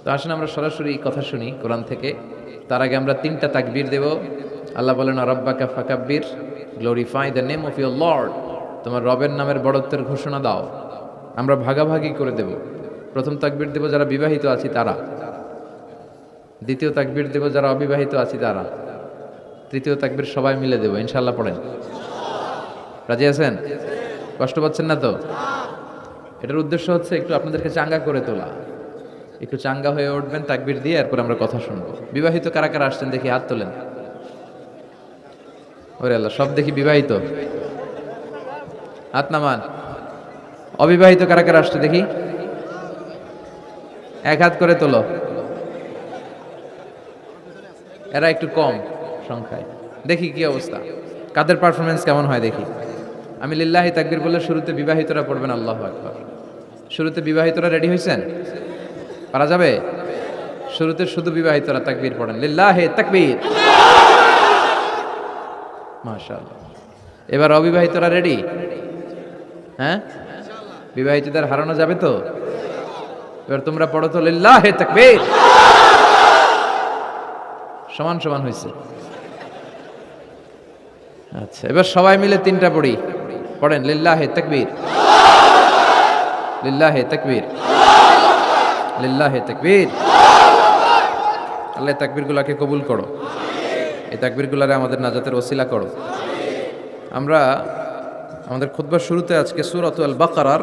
তো আসুন আমরা সরাসরি কথা শুনি কোরআন থেকে। তার আগে আমরা 3টা তাকবীর দেব। আল্লাহ বলেন রাব্বাকা ফাকাব্বির, glorify the name of your Lord. তোমার রবের নামের বড়ত্বের ঘোষণা দাও। আমরা ভাগাভাগি করে দেব। প্রথম তাকবীর দেব যারা বিবাহিত আছি তারা, দ্বিতীয় তাকবীর দেব যারা অবিবাহিত আছি তারা, তৃতীয় তাকবীর সবাই মিলে দেব ইনশাআল্লাহ। পড়েন, রাজি আছেন? কষ্ট পাচ্ছেন না তো? এটার উদ্দেশ্য হচ্ছে একটু আপনাদেরকে চাঙ্গা করে তোলা, একটু চাঙ্গা হয়ে উঠবেন তাকবীর দিয়ে, এরপর আমরা কথা শুনবো। বিবাহিত কারা কারা আসছেন দেখি হাত তোলেন। ওরে আল্লাহ, সব দেখি বিবাহিত, হাত নামান। অবিবাহিত কারা কারা আসছে দেখি, এক হাত করে তোলো। এরা একটু কম সংখ্যায়, দেখি কি অবস্থা, কাদের পারফরমেন্স কেমন হয় দেখি। আমি লিল্লাহি তাকবীর বলে শুরুতে বিবাহিতরা পড়বেন আল্লাহু আকবার। শুরুতে বিবাহিতরা রেডি হয়েছেন? পারা যাবে? শুরুতে শুধু বিবাহিতরা তাকবীর পড়েন, লিল্লাহি তাকবীর। মাশাআল্লাহ। এবার অবিবাহিতরা রেডি? হ্যাঁ, বিবাহিতদের হারানো যাবে তো? এবার তোমরা পড়ো তো লিল্লাহি তাকবীর। সমান সমান হয়েছে। আচ্ছা, এবার সবাই মিলে 3টা পড়ি। পড়েন লিল্লাহি তাকবীর, লিল্লাহি তাকবীর, লিল্লাহি তাকবীর। আল্লাহ তাকবীরগুলোকে কবুল করো, এই তাকবীরগুলোরে আমাদের নাজাতের ওসিলা করো। আমরা আমাদের খুতবার শুরুতে আজকে সূরাতুল বাকারার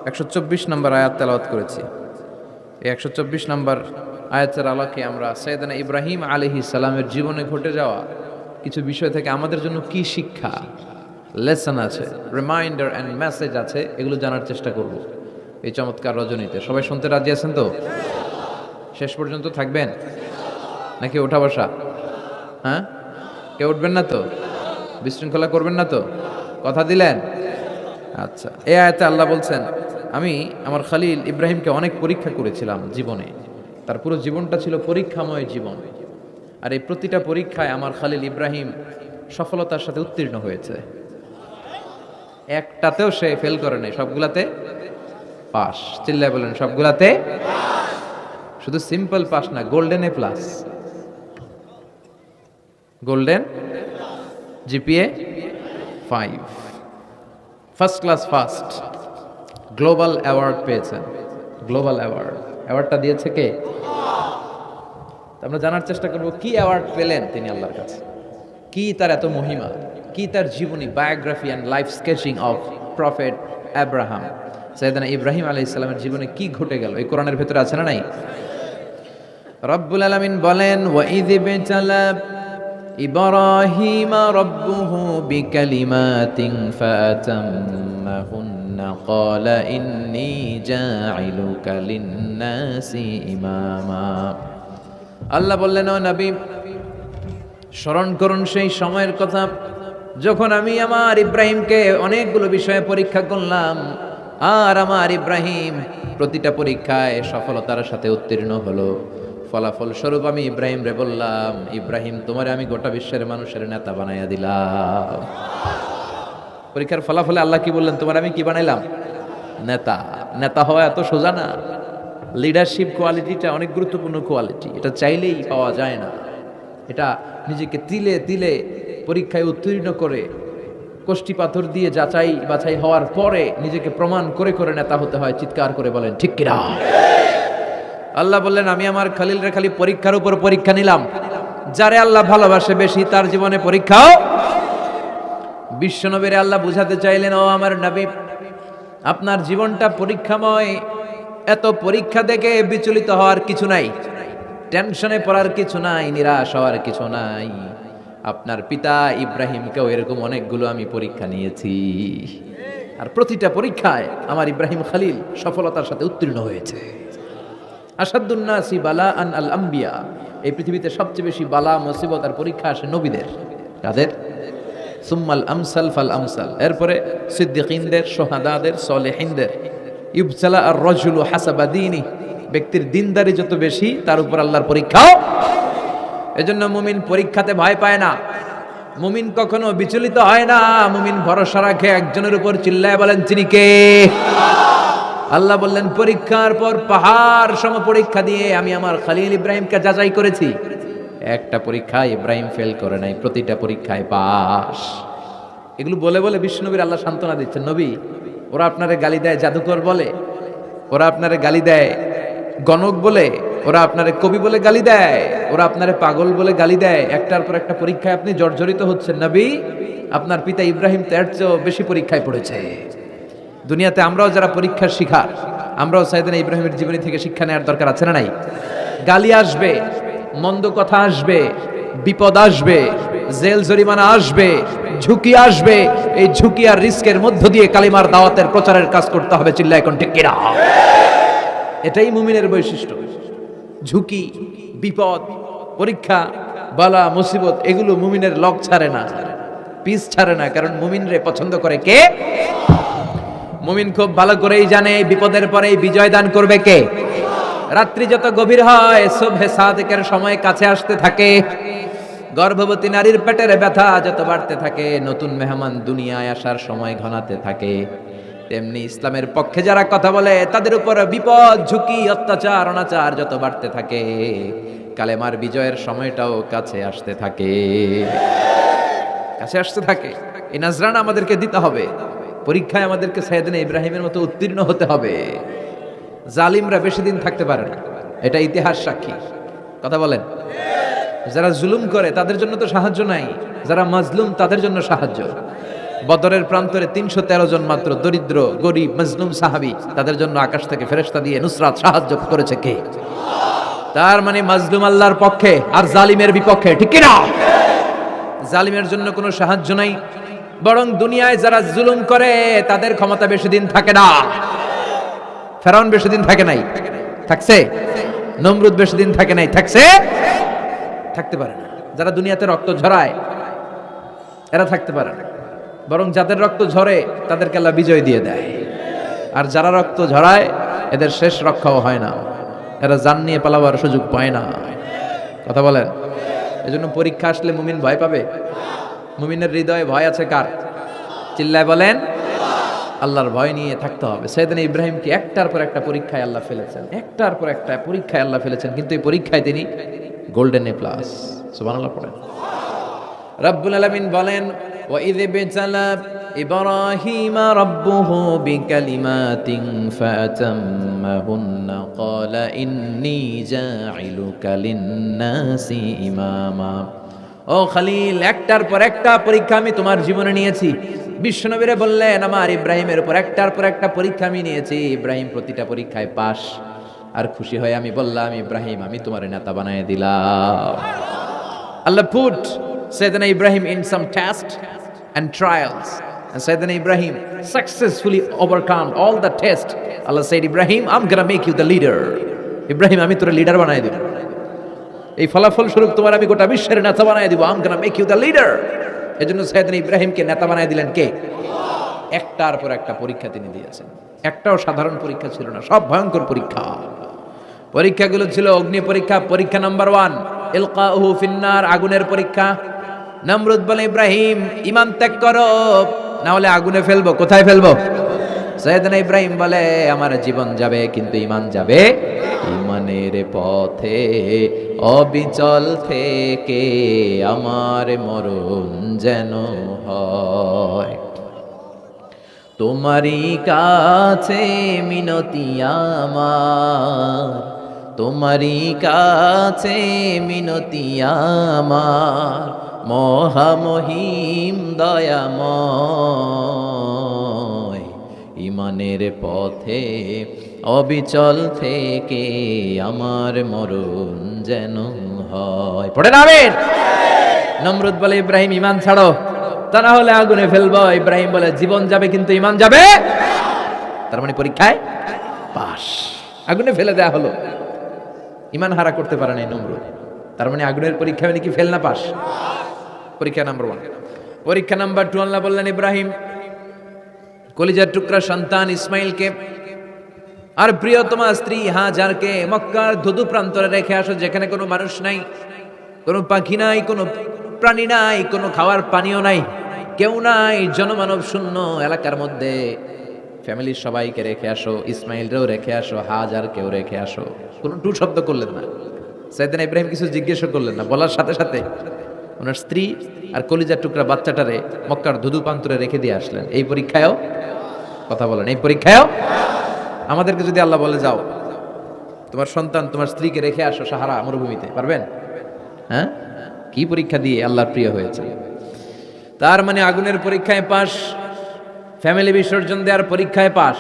124 নম্বর আয়াত তেলাওয়াত করেছি। এই 124 নম্বর আয়াতের আলোকে আমরা সাইয়েদনা ইব্রাহিম আলাইহিস সালামের জীবনে ঘটে যাওয়া কিছু বিষয় থেকে আমাদের জন্য কি শিক্ষা, লেসন আছে, রিমাইন্ডার অ্যান্ড মেসেজ আছে, এগুলো জানার চেষ্টা করব এই চমৎকার রজনীতে। সবাই শুনতে রাজি আছেন তো? শেষ পর্যন্ত থাকবেন নাকি ওঠা বসা? হ্যাঁ, কেউ উঠবেন না তো? বিশৃঙ্খলা করবেন না তো? কথা দিলেন? আচ্ছা, এই আয়াতে আল্লাহ বলছেন, আমি আমার খলিল ইব্রাহিমকে অনেক পরীক্ষা করেছিলাম জীবনে। তার পুরো জীবনটা ছিল পরীক্ষাময় জীবন, আর এই প্রতিটা পরীক্ষায় আমার খলিল ইব্রাহিম সফলতার সাথে উত্তীর্ণ হয়েছে। একটাতেও সে ফেল করে নাই, সবগুলাতে পাস। চিল্লায় বলেন সবগুলাতে। শুধু সিম্পল পাস না, golden A plus, golden GPA 5, first class first, global award পেয়েছেন। গ্লোবাল অ্যাওয়ার্ড, অ্যাওয়ার্ডটা দিয়েছে কে? আমরা জানার চেষ্টা করব কি অ্যাওয়ার্ড পেলেন তিনি আল্লাহর কাছে, কি তার এত মহিমা, কি তার জীবনী, biography and life sketching of prophet Abraham. সাইয়েদনা ইব্রাহিম আলাইহিস সালামের জীবনে কি ঘটে গেল এই কোরআনের ভেতরে আছে না নাই? রব্বুল আলামিন বলেন, ওয়া ইয বিতালা ইব্রাহিমা রাব্বুহু বিকালিমাতিন ফাতাম্মাহুন্না ক্বালা ইন্নী জাঈলুকা লিন-নাসি ইমামা। আল্লাহ বললেন, ও নবী, স্মরণ করুন সেই সময়ের কথা যখন আমি আমার ইব্রাহিমকে অনেকগুলো বিষয়ে পরীক্ষা করলাম, আর আমার ইব্রাহিম প্রতিটা পরীক্ষায় সফলতার সাথে উত্তীর্ণ হলো। ফলাফল স্বরূপ আমি ইব্রাহিম রে বললাম, ইব্রাহিম তোমারে আমি গোটা বিশ্বের মানুষের নেতা বানাইয়া দিলাম। পরীক্ষার ফলাফলে আল্লাহ কি বললেন? তোমার আমি কি বানাইলাম? নেতা। নেতা হওয়া এত সোজা না। লিডারশিপ কোয়ালিটিটা অনেক গুরুত্বপূর্ণ কোয়ালিটি, এটা চাইলেই পাওয়া যায় না। এটা নিজেকে তিলে তিলে পরীক্ষায় উত্তীর্ণ করে, কষ্টি পাথর দিয়ে যাচাই বাছাই হওয়ার পরে নিজেকে প্রমাণ করে করে নেতা হতে হয়। চিৎকার করে বলেন ঠিক কিনা? আল্লাহ বললেন, আমি আমার খলিলরে খালি পরীক্ষার উপর পরীক্ষা নিলাম। যারে আল্লাহ ভালোবাসে বেশি তার জীবনে পরীক্ষাও। বিশ্বনবীরে আল্লাহ বুঝাতে চাইলেন, ও আমার নবী, আপনার জীবনটা পরীক্ষাময়। এত পরীক্ষা দেখে বিচলিত হওয়ার কিছু নাই, টেনশনে পড়ার কিছু নাই, নিরাশ হওয়ার কিছু নাই। আপনার পিতা ইব্রাহিমকেও এরকম অনেকগুলো আমি পরীক্ষা নিয়েছি, আর প্রতিটা পরীক্ষায় আমার ইব্রাহিম খলিল সফলতার সাথে উত্তীর্ণ হয়েছে। আসাদুন নাসি বালাআন আল আম্বিয়া, এই পৃথিবীতে সবচেয়ে বেশি বালা মুসিবত আর পরীক্ষা আসে নবীদের। কাদের? সুম্মাল আমসাল ফাল আমসাল, এরপরে সিদ্দিকিনদের, শুহাদাদের, সালেহিনদের। ইবতালা আর রাজুলু হাসাবা দীনি, ব্যক্তির দিনদারি যত বেশি তার উপর আল্লাহর পরীক্ষাও। এজন্য মুমিন পরীক্ষাতে ভয় পায় না, মুমিন কখনো বিচলিত হয় না। মুমিন ভরসা রাখে একজনের উপর। চিল্লায় বলেন তিনি কে? আল্লাহ বললেন পরীক্ষার পর পাহাড় সম পরীক্ষা দিয়ে আমি আমার খলিল ইব্রাহিমকে যাচাই করেছি। একটা পরীক্ষায় ইব্রাহিম ফেল করে নাই, প্রতিটা পরীক্ষায় পাস। এগুলো বলে বলে বিষ্ণুনবীর আল্লাহ সান্ত্বনা দিচ্ছেন, নবী ওরা আপনারে গালি দেয় জাদুকর বলে, ওরা আপনারে গালি দেয় গণক বলে, ওরা আপনারে কবি বলে গালি দেয়, ওরা আপনারে পাগল বলে গালি দেয়, একটার পর একটা পরীক্ষায় আপনি জর্জরিত হচ্ছেন। নবী আপনার পিতা ইব্রাহিম তার চেয়েও বেশি পরীক্ষায় পড়েছে। দুনিয়াতে আমরাও যারা পরীক্ষার শিকার, আমরাও সাইয়েদনা ইব্রাহিমের জীবনী থেকে শিক্ষা নেওয়ার দরকার আছে না নাই? গালি আসবে, মন্দ কথা আসবে, বিপদ আসবে, জেল জরিমানা আসবে, ঝুঁকি আসবে। এই ঝুঁকি আর রিস্কের মধ্য দিয়ে কালিমার দাওয়াতের প্রচারের কাজ করতে হবে। চিল্লায় কোন ঠিক কিনা? এটাই মুমিনের বৈশিষ্ট্য। ঝুঁকি, বিপদ, পরীক্ষা, বালা, মুসিবত এগুলো মুমিনের লক ছাড়ে না, পিস ছাড়ে না। কারণ মুমিনরে পছন্দ করে কে? মুমিন খুব ভালো করেই জানে বিপদের পরে বিজয় দান করবে কে। রাত্রি যত গভীর হয়, সুবহে সাদিকের সময় কাছে আসতে থাকে, গর্ভবতী নারীর পেটের ব্যথা যত বাড়তে থাকে, নতুন মেহমান দুনিয়ায় আসার সময় ঘনাতে থাকে, তেমনি ইসলামের পক্ষে যারা কথা বলে তাদের উপর বিপদ, ঝুঁকি, অত্যাচার, অনাচার যত বাড়তে থাকে, কালেমার বিজয়ের সময়টাও কাছে আসতে থাকে, কাছে আসতে থাকে। এই নাজরানা আমাদেরকে দিতে হবে। পরীক্ষায় আমাদেরকে সাইয়েদনা ইব্রাহিমের মতো উত্তীর্ণ হতে হবে। জালিমরা বেশি দিন থাকতে পারে না, এটা ইতিহাস সাক্ষী। কথা বলেন। যারা জুলুম করে তাদের জন্য তো সাহায্য নাই, যারা মাজলুম তাদের জন্য সাহায্য। বদরের প্রান্তরে 313 জন মাত্র দরিদ্র গরিব মাজলুম সাহাবী, তাদের জন্য আকাশ থেকে ফেরেশতা দিয়ে নুসরাত সাহায্য করেছে কে? তার মানে মাজলুম আল্লাহর পক্ষে আর জালিমের বিপক্ষে, ঠিক কি না? জালিমের জন্য কোনো সাহায্য নাই, বরং দুনিয়ায় যারা জুলুম করে তাদের ক্ষমতা বেশি দিন থাকে না। ফেরাউন বেশি দিন থাকে নাই, থাকছে? নমরুদ বেশি দিন থাকে নাই, থাকছে? থাকতে পারে না। যারা দুনিয়াতে রক্ত ঝরায় এরা থাকতে পারে না, বরং যাদের রক্ত ঝরে তাদেরকে আল্লাহ বিজয় দিয়ে দেয়। আর যারা রক্ত ঝরায় এদের শেষ রক্ষাও হয় না, এরা জান নিয়ে পালাবার সুযোগ পায় না। কথা বলেন। এজন্য পরীক্ষা আসলে মুমিন ভয় পাবে? মুমিনের হৃদয়ে ভয় আছে কার? চিল্লায় বলেন। আল্লাহর ভয় নিয়ে থাকতে হবে। সাইয়েদনা ইব্রাহিমকে একটার পর একটা পরীক্ষায় আল্লাহ ফেলেছেন, একটার পর একটা পরীক্ষায় আল্লাহ ফেলেছেন, কিন্তু এই পরীক্ষায় তিনি গোল্ডেন A+। সুবহানাল্লাহ পড়েন। রব্বুল আলামিন বলেন, وَإِذِ ابْتَلَى إِبْرَاهِيمَ رَبُّهُ بِكَلِمَاتٍ فَأَتَمَّهُنَّ قَالَ إِنِّي جَاعِلُكَ لِلنَّاسِ إِمَامًا। ও খলিল, একটার পর একটা পরীক্ষা আমি তোমার জীবনে নিয়েছি। বিশ্বনবীরে বললেন আমার ইব্রাহিমের উপর একটার পর একটা পরীক্ষা আমি নিয়েছি, ইব্রাহিম প্রতিটা পরীক্ষায় পাস। আর খুশি হয়ে আমি বললাম, ইব্রাহিম আমি তোমার নেতা বানায় দিলাম। আল্লাহ put Sayyidina Ibrahim in some test and trials, and Sayyidina Ibrahim successfully overcome all the test. Allah said, Ibrahim, I'm gonna make you the leader. Ibrahim, আমি তোর লিডার বানায় দিব। এই ফলাফল স্বরূপ তোমার আমি গোটা বিশ্বের নেতা বানায় দিব। I'm gonna make you the leader. এজন্য সাইয়েদনা ইব্রাহিমকে নেতা বানায় দিলেন কে? একটার পর একটা পরীক্ষা তিনি দিয়েছেন। একটাও সাধারণ পরীক্ষা ছিল না, সব ভয়ঙ্কর পরীক্ষা। পরীক্ষাগুলো ছিল অগ্নি পরীক্ষা। পরীক্ষা নাম্বার 1 ইলকাউহু ফিন্নার, আগুনের পরীক্ষা। নমরুদ বলে, ইব্রাহিম ঈমান ত্যাগ করো, না হলে আগুনে ফেলবো। কোথায় ফেলবো? সাইয়েদনা ইব্রাহিম বলে, আমার জীবন যাবে কিন্তু ঈমান যাবে। ঈমানের পথে অবিচল থেকে আমার মরণ যেন হয়। তোমারই কাছে মিনতি আমার, তোমারই কাছে মিনতি আমার, মহামহিম দয়াময়। ঈমানের পথে অবিচল থেকে আমার মরণ যেন হয়। পড়ে না আমিন। নমরুদ বলে, ইব্রাহিম ঈমান ছাড়ো, তা না হলে আগুনে ফেলবো। ইব্রাহিম বলে, জীবন যাবে কিন্তু ঈমান যাবে। তার মানে পরীক্ষায় পাস, আগুনে ফেলে দেয়া হলো। ঈমান হারা করতে পারে নাই নমরুদ। তার মানে আগুনের পরীক্ষা মানে কি ফেল না পাস? পরীক্ষা নাম্বার 1। পরীক্ষা নাম্বার 2 আল্লাহ বললেন, ইব্রাহিম কলিজার টুকরা সন্তান ইসমাইলকে আর প্রিয়তমা স্ত্রী হাজারকে মক্কার ধুধু প্রান্তরে রেখে আসো, যেখানে কোনো মানুষ নাই, কোনো পাখি নাই, কোনো প্রাণী নাই, কোনো খাওয়ার পানিও নাই, কেউ নাই, জনমানব শূন্য এলাকার মধ্যে। ফ্যামিলির সবাইকে রেখে আসো, ইসমাইলরেও রেখে আসো, হাজারকেও রেখে আসো। কোনো টু শব্দ করলেন না। সাইয়েদনা ইব্রাহিম কিছু জিজ্ঞেসও করলেন না, বলার সাথে সাথে ওনার স্ত্রী আর কলিজার টুকরা বাচ্চাটারে মক্কার ধুধু প্রান্তরে রেখে দিয়ে আসলেন। এই পরীক্ষায়ও কথা বলেন, এই পরীক্ষায়ও আমাদেরকে যদি আল্লাহ বলে যাও তোমার সন্তান তোমার স্ত্রীকে রেখে আসো সাহারা মরুভূমিতে, পারবেন? হ্যাঁ, কি পরীক্ষা দিয়ে আল্লাহর প্রিয় হয়েছে। তার মানে আগুনের পরীক্ষায় পাস, ফ্যামিলি বিসর্জন দেওয়ার পরীক্ষায় পাস।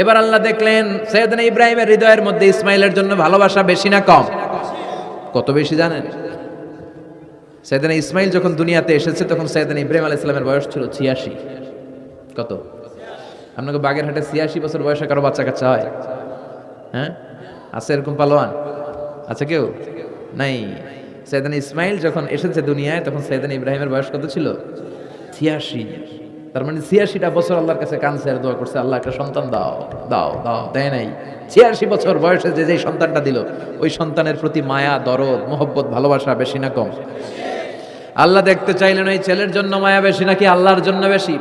এবার আল্লাহ দেখলেন সাইয়েদনা ইব্রাহিমের হৃদয়ের মধ্যে ইসমাইলের জন্য ভালোবাসা বেশি না কম? কত বেশি জানেন? সাইয়েদনা ইসমাইল যখন দুনিয়াতে এসেছে তখন সাইয়েদনা ইব্রাহিম আলাইহিস সালামের বয়স ছিল 86। কত? আপনাকে বাগেরহাটে 86 বছর বয়সে কারো বাচ্চা কাচ্চা হয়? হ্যাঁ, আছে এরকম পালোয়ান? আছে কেউ? নাই। সাইয়েদনা ইসমাইল যখন এসেছে দুনিয়ায় তখন সাইয়েদনা ইব্রাহিমের বয়স কত ছিল? 86। তার মানে 86টা বছর আল্লাহর কাছে কান ছেড়ে দোয়া করছে, আল্লাহ একটা সন্তান দাও দাও দাও, দেয় নাই। 86 বছর বয়সে যে সন্তানটা দিল ওই সন্তানের প্রতি মায়া, দরদ, মোহব্বত, ভালোবাসা বেশি না কম? আল্লাহ দেখতে চাইলেন ওই ছেলের জন্য মায়া বেশি নাকি আল্লাহর জন্য বেশি।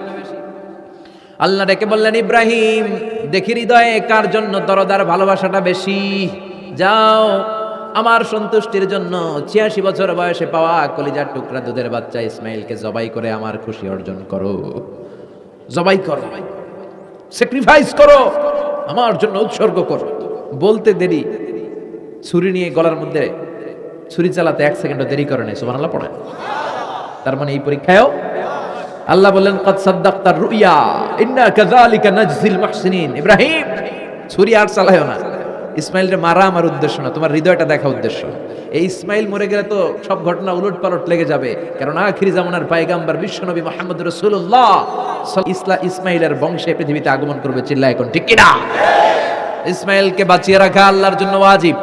আল্লাহ ডেকে বললেন, ইব্রাহিম দেখি হৃদয়ে কার জন্য দরদ আর ভালোবাসাটা বেশি। যাও আমার সন্তুষ্টির জন্য 86 বছর বয়সে পাওয়া কলিজার টুকরা দুধের বাচ্চা ইসমাইলকে জবাই করে আমার খুশি অর্জন করো। জবাই করো, স্যাক্রিফাইস করো, আমার জন্য উৎসর্গ করো। বলতে দেরি, ছুরি নিয়ে গলার মধ্যে ছুরি চালাতে 1 সেকেন্ডও দেরি করে নাই। সুবহানাল্লাহ পড়ে। তার মানে এই পরীক্ষায়ও আল্লাহ বললেন, কদ সাদ্দাকতার রুইয়া ইন্না কাযালিকা নাজজিল মুহসিনিন। ইব্রাহিম ছুরি আর চালায়ও না। ইসমাইলকে মারা আমার উদ্দেশ্য না, তোমার হৃদয়টা দেখা উদ্দেশ্য। এই ইসমাইল মরে গেলে তো সব ঘটনা উলট পালট লেগে যাবে, কারণ আখিরি জামানার পয়গম্বর বিশ্বনবী মুহাম্মদ রাসূলুল্লাহ ইসমাইলের বংশে পৃথিবীতে আগমন করবে। চিল্লায় এখন ঠিক কিনা? ইসমাইলকে বাঁচিয়ে রাখা আল্লাহর জন্য ওয়াজিব,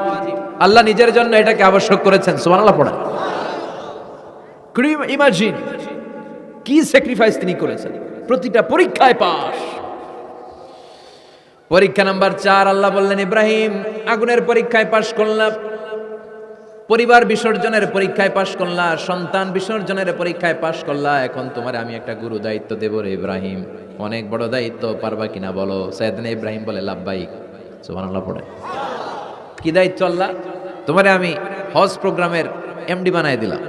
আল্লাহ নিজের জন্য এটাকে আবশ্যক করেছেন। সুবহানাল্লাহ পড়া। ইমাজিন কি স্যাক্রিফাইস তিনি করেছেন, প্রতিটা পরীক্ষায় পাস। পরীক্ষা নাম্বার 4 আল্লাহ বললেন, ইব্রাহিম আগুনের পরীক্ষায় পাস করলাম, পরিবার বিসর্জনের পরীক্ষায় পাস করলা, সন্তান বিসর্জনের পরীক্ষায় পাস করলা, এখন তোমার আমি একটা গুরু দায়িত্ব দেব রে ইব্রাহিম। অনেক বড় দায়িত্ব, পারবা কিনা বলো? সাইয়েদনা ইব্রাহিম বলে লাব্বাইক। সুবহানাল্লাহ পড়ে। কি দায়িত্ব আল্লাহ? তোমারে আমি হজ প্রোগ্রামের এমডি বানায় দিলাম,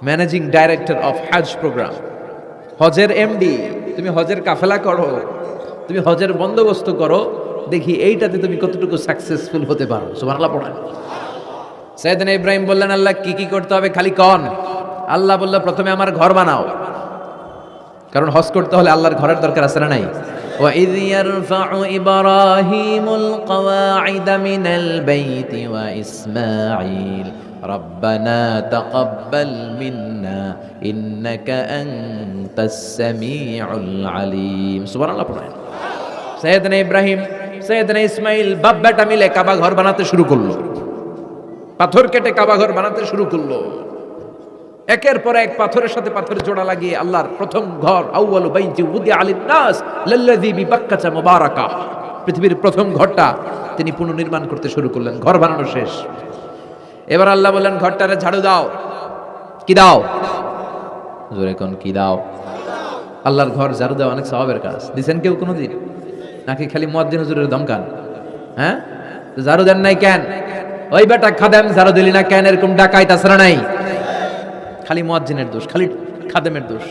ম্যানেজিং ডাইরেক্টর অফ হজ প্রোগ্রাম, হজের এমডি। তুমি হজের কাফেলা করো, তুমি হজের বন্দোবস্ত করো, দেখি এইটাতে তুমি কতটুকু সাকসেসফুল হতে পারো। সুবহানাল্লাহ পড়েন। সাইয়েদনা ইব্রাহিম বললেন, আল্লাহ কি কি করতে হবে খালি কন। আল্লাহ বলল, প্রথমে আমার ঘর বানাও, কারণ হজ করতে হলে আল্লাহর ঘরের দরকার আছে না নাই? وَإِذْ يَرْفَعُ إِبْرَاهِيمُ الْقَوَاعِدَ مِنَ الْبَيْتِ وَإِسْمَاعِيلُ رَبَّنَا تَقَبَّلْ مِنَّا إِنَّكَ أَنْتَ السَّمِيعُ الْعَلِيمُ। সুবহানাল্লাহ পড়েন। সাইয়েদনা ইব্রাহিম, সাইয়েদনা ইসমাইল বাপ বেটা মিলে কাবা ঘর বানাতে শুরু করলো, পাথর কেটে কাবা ঘর বানাতে শুরু করলো। একের পর এক পাথরের সাথে পাথরের জোড়া লাগিয়ে আল্লাহর প্রথম ঘর, আউয়ালু বাইতি উদিআ লিন-নাস লাল্লাযী বিবাক্কাতা মুবারাকা, পৃথিবীর প্রথম ঘরটা তিনি পুনর্নির্মাণ করতে শুরু করলেন। ঘর বানানো শেষ। এবার আল্লাহ বললেন, ঘরটারে ঝাড়ু দাও। কি দাও? জোরে কোন কি দাও? আল্লাহর ঘর ঝাড়ু দাও অনেক সওয়াবের কাজ। দিবেন কেউ কোনোদিন? নাকি খালি মুয়াজ্জিন হুজুরের ধমকান? হ্যাঁ, ঝাড়ু দেন নাই কেন? ওই বেটা খাদেম ঝাড়ু দিলি না কেন? এরকম ডাকাইত আসরা নাই? খালি মুয়াজ্জিনের দোষ, খালি খাদেমের দোষ।